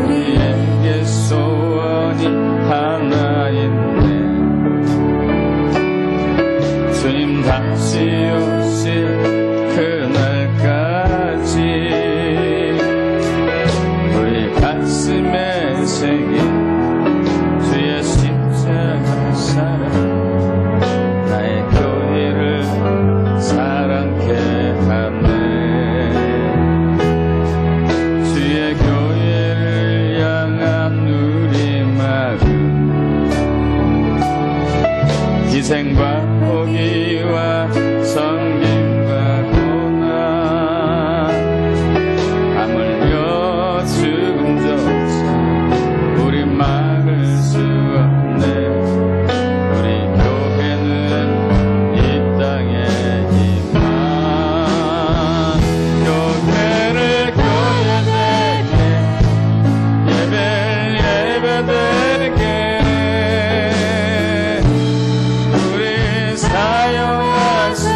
우리에게 소원이 하나 있네. 주님 다시 오실 그날까지 우리 가슴에 새긴 주의 십자가 사랑 나의 교회를 사랑케 하네. 주의 교회를 향한 우리 마음 희생과 포기와 섬김과 고난 하물며 죽음조차 우리 막을 수 없네. 우리 교회는 이 땅에 임하 교회를 교회되게 예배를 예배되게 우리 사용하소서.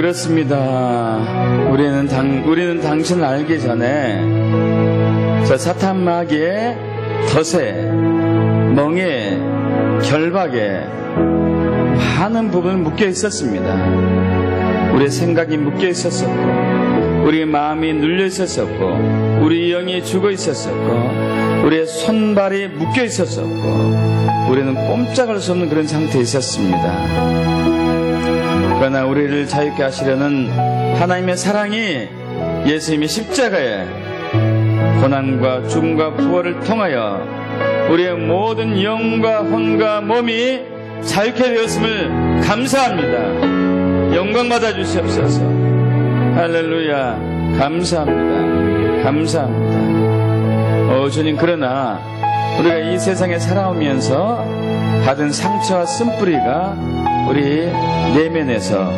그렇습니다. 우리는 당신을 알기 전에 저 사탄 마귀의 덫에, 멍에, 결박에 많은 부분을 묶여 있었습니다. 우리의 생각이 묶여 있었었고, 우리의 마음이 눌려 있었었고, 우리 영이 죽어 있었었고, 우리의 손발이 묶여 있었었고, 우리는 꼼짝할 수 없는 그런 상태에 있었습니다. 그러나 우리를 자유케 하시려는 하나님의 사랑이 예수님의 십자가에 고난과 죽음과 부활을 통하여 우리의 모든 영과魂과 몸이 자유케 되었음을 감사합니다. 영광 받아 주시옵소서. 할렐루야. 감사합니다. 감사합니다. 주님, 그러나 우리가 이 세상에 살아오면서 받은 상처와 쓴뿌리가 우리 내면에서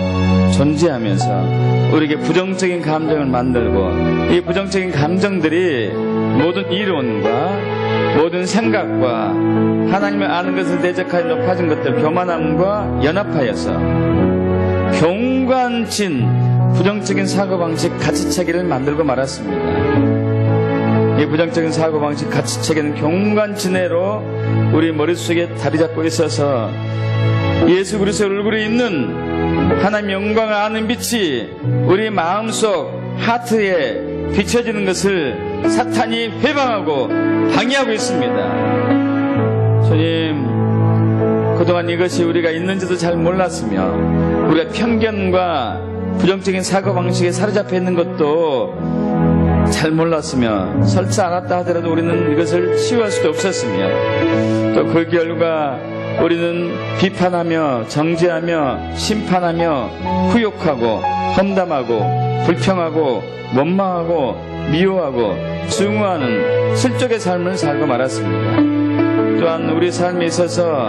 존재하면서 우리에게 부정적인 감정을 만들고, 이 부정적인 감정들이 모든 이론과 모든 생각과 하나님을 아는 것을 대적하여 높아진 것들, 교만함과 연합하여서 경관진 부정적인 사고방식, 가치체계를 만들고 말았습니다. 이 부정적인 사고방식, 가치체계는 경관진해로 우리 머릿속에 자리 잡고 있어서 예수 그리스도의 얼굴에 있는 하나님의 영광을 아는 빛이 우리 마음속 하트에 비춰지는 것을 사탄이 회방하고 방해하고 있습니다. 주님, 그동안 이것이 우리가 있는지도 잘 몰랐으며, 우리가 편견과 부정적인 사고방식에 사로잡혀 있는 것도 잘 몰랐으며, 설사 알았다 하더라도 우리는 이것을 치유할 수도 없었으며, 또 그 결과 우리는 비판하며 정죄하며 심판하며 후욕하고 험담하고 불평하고 원망하고 미워하고 증오하는 실족의 삶을 살고 말았습니다. 또한 우리 삶에 있어서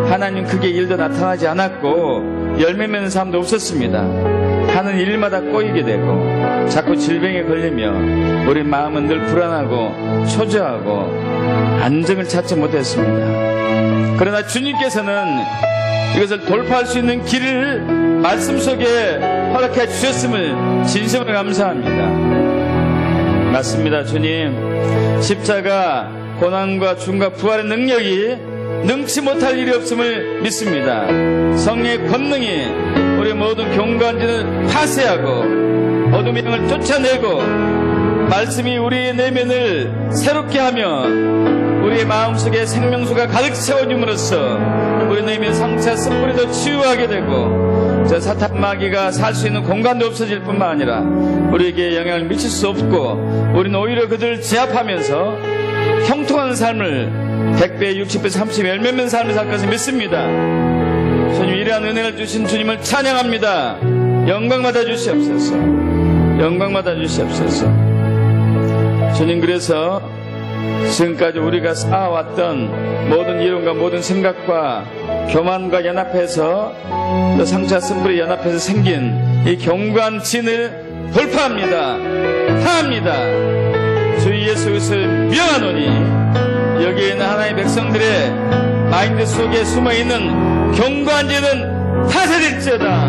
하나님 크게 일도 나타나지 않았고 열매 맺는 사람도 없었습니다. 하는 일마다 꼬이게 되고 자꾸 질병에 걸리며 우리 마음은 늘 불안하고 초조하고 안정을 찾지 못했습니다. 그러나 주님께서는 이것을 돌파할 수 있는 길을 말씀 속에 허락해 주셨음을 진심으로 감사합니다. 맞습니다. 주님, 십자가 고난과 죽음과 부활의 능력이 능치 못할 일이 없음을 믿습니다. 성령의 권능이 우리 모든 경관진을 파쇄하고 어둠의 영을 쫓아내고 말씀이 우리의 내면을 새롭게 하며 우리의 마음속에 생명수가 가득 채워줌으로써 우리 내면 상처 쓴뿌리도 치유하게 되고 저 사탄 마귀가 살 수 있는 공간도 없어질 뿐만 아니라 우리에게 영향을 미칠 수 없고, 우리는 오히려 그들을 제압하면서 형통하는 삶을 100배, 60배, 30배 열매 맺는 삶을 살 것을 믿습니다. 주님, 이러한 은혜를 주신 주님을 찬양합니다. 영광 받아 주시옵소서. 영광 받아 주시옵소서. 주님, 그래서 지금까지 우리가 쌓아왔던 모든 이론과 모든 생각과 교만과 연합해서 또 상처와 쓴뿌리 연합해서 생긴 이 경관진을 돌파합니다. 파합니다. 주 예수 그리스도를 명하노니 여기에 있는 하나님의 백성들의 마인드 속에 숨어있는 경관진은 파쇄될지어다.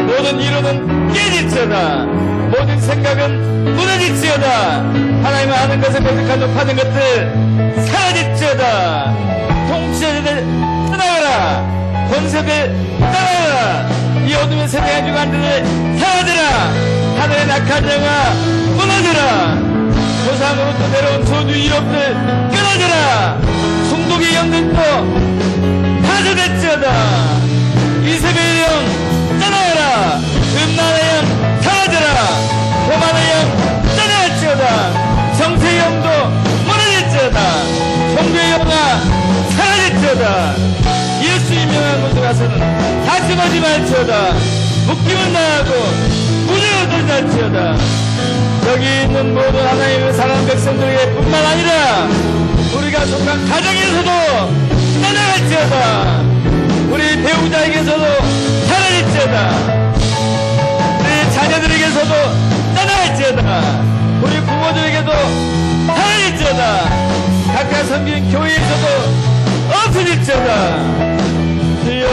모든 이론은 깨질지어다. 모든 생각은 무너질지어다. 하나님을 아는 것을 배척하고 높아진 것들 사라질지어다. 통치자들 떠나가라. 권세들 떠나가라. 이 어둠의 세상의 중간들을 사라져라. 하늘의 낙한 영아 무너져라. 조상으로부터 내려온 저주 이력들 끊어져라. 중독의 영들도 파쇄될지어다. 이세벨의 영 떠나가라. 음란의 영 사라져라. 교만의 영 떠나갈지어다. 정체의 영도 무너질지어다. 종교의 영아 사라질지어다. 예수 유명한 곳에 가서는 다시 오지 말지어다. 묶임은 나하고 무죄가 돌날지어다. 여기 있는 모든 하나님의 사랑하는 백성들에게 뿐만 아니라 우리가 속한 가정에서도 떠나갈지어다. 우리 배우자에게서도 사라질지어다. 우리 자녀들에게서도 떠나갈지어다. 우리 부모들에게도 사라질지어다. 각각 섬기는 교회에서도 없어질지어다. 주여,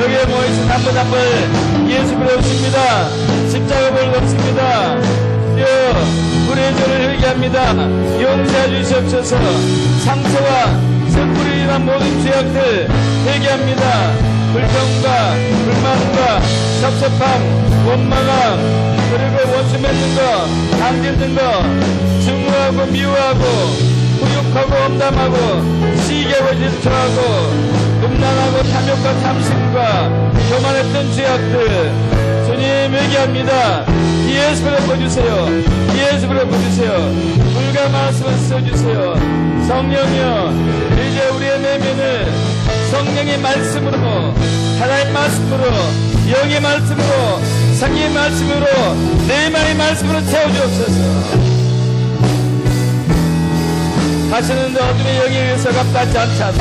여기에 모이신 한 분 한 분 예수 그리스도 없습니다. 십자가 볼고 없습니다. 우리의 죄를 회개합니다. 용서해 주시옵소서. 상처와 슬픔으로 인한 모든 죄악들 회개합니다. 불평과 불만과 섭섭함, 원망함, 그리고 원수 맺는 거, 강짓는 거, 증오하고 미워하고 후욕하고 엄담하고 시기하고 질투하고 음란하고 탐욕과 탐심과 교만했던 죄악들 주님 회개합니다. 예수로 엎어주세요. 예수로 엎어주세요. 불과 말씀을 써주세요. 성령이여, 이제 우리의 내면을 성령의 말씀으로, 하나님의 말씀으로, 영의 말씀으로, 성령의 말씀으로, 내만의 말씀으로 채워주옵소서. 다시는 어둠의 영에 의해서 갑닿지 않자도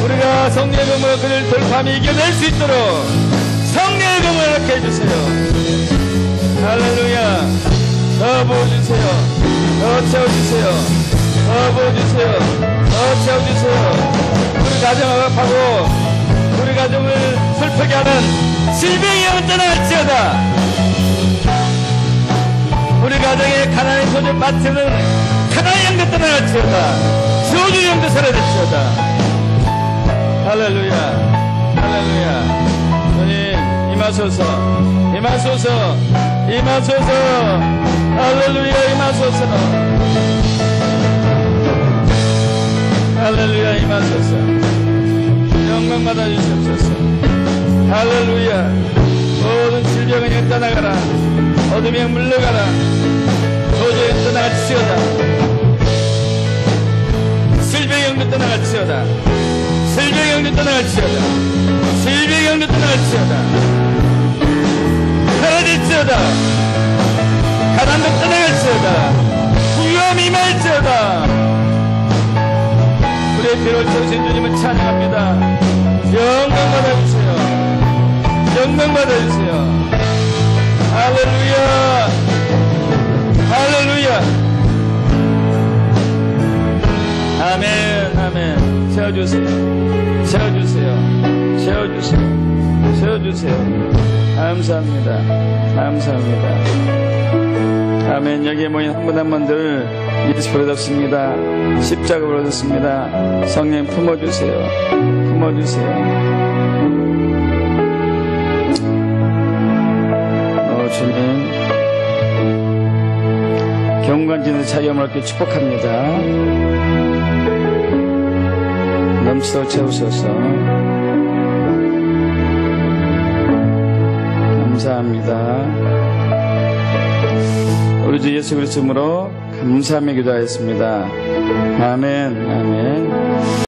우리가 성령의 검으로 그를 돌파하며 이겨낼 수 있도록 성령의 검을 이렇게 해주세요. 할렐루야. 더 부어주세요. 더 채워주세요. 더 부어주세요. 더 채워주세요. 우리 가정을 합하고 우리 가정을 슬프게 하는 질병의 영은 떠나갈지어다. 우리 가정에 가난의 소주 빠뜨는 가난의 영도 떠나갈지어다. 소주 영도 사라질지어다. 할렐루야. 할렐루야. 주님 임하소서. 임하소서. 임하소서. 할렐루야. 임하소서. 할렐루야. 임하소서. 영광 받아주시옵소서. 할렐루야. 모든 질병은 떠나가라. 어둠이 물러가라. 도저히 떠나갈지어다. 실병영도 떠나갈지어다. 실병영도 떠나갈지어다. 실병영도 떠나갈지어다. 사라질지어다. 가난도 떠나갈지어다. 부유함이 임할지어다. 우리의 피를 채우신 주님을 찬양합니다. 영광 받아주세요. 영광 받아주세요. 할렐루야. 할렐루야. 아멘. 아멘. 채워주세요. 채워주세요. 채워주세요. 채워주세요. 감사합니다. 감사합니다. 아멘. 여기에 모인 한 분 한 분들 예수 부르셨습니다. 십자가 부르셨습니다. 성령 품어주세요. 품어주세요. 주님, 경건진의 자유함을 얻게 축복합니다. 넘치도록 채우소서. 감사합니다. 우리 주 예수 그리스도 이름으로 감사하며 기도하였습니다. 아멘. 아멘.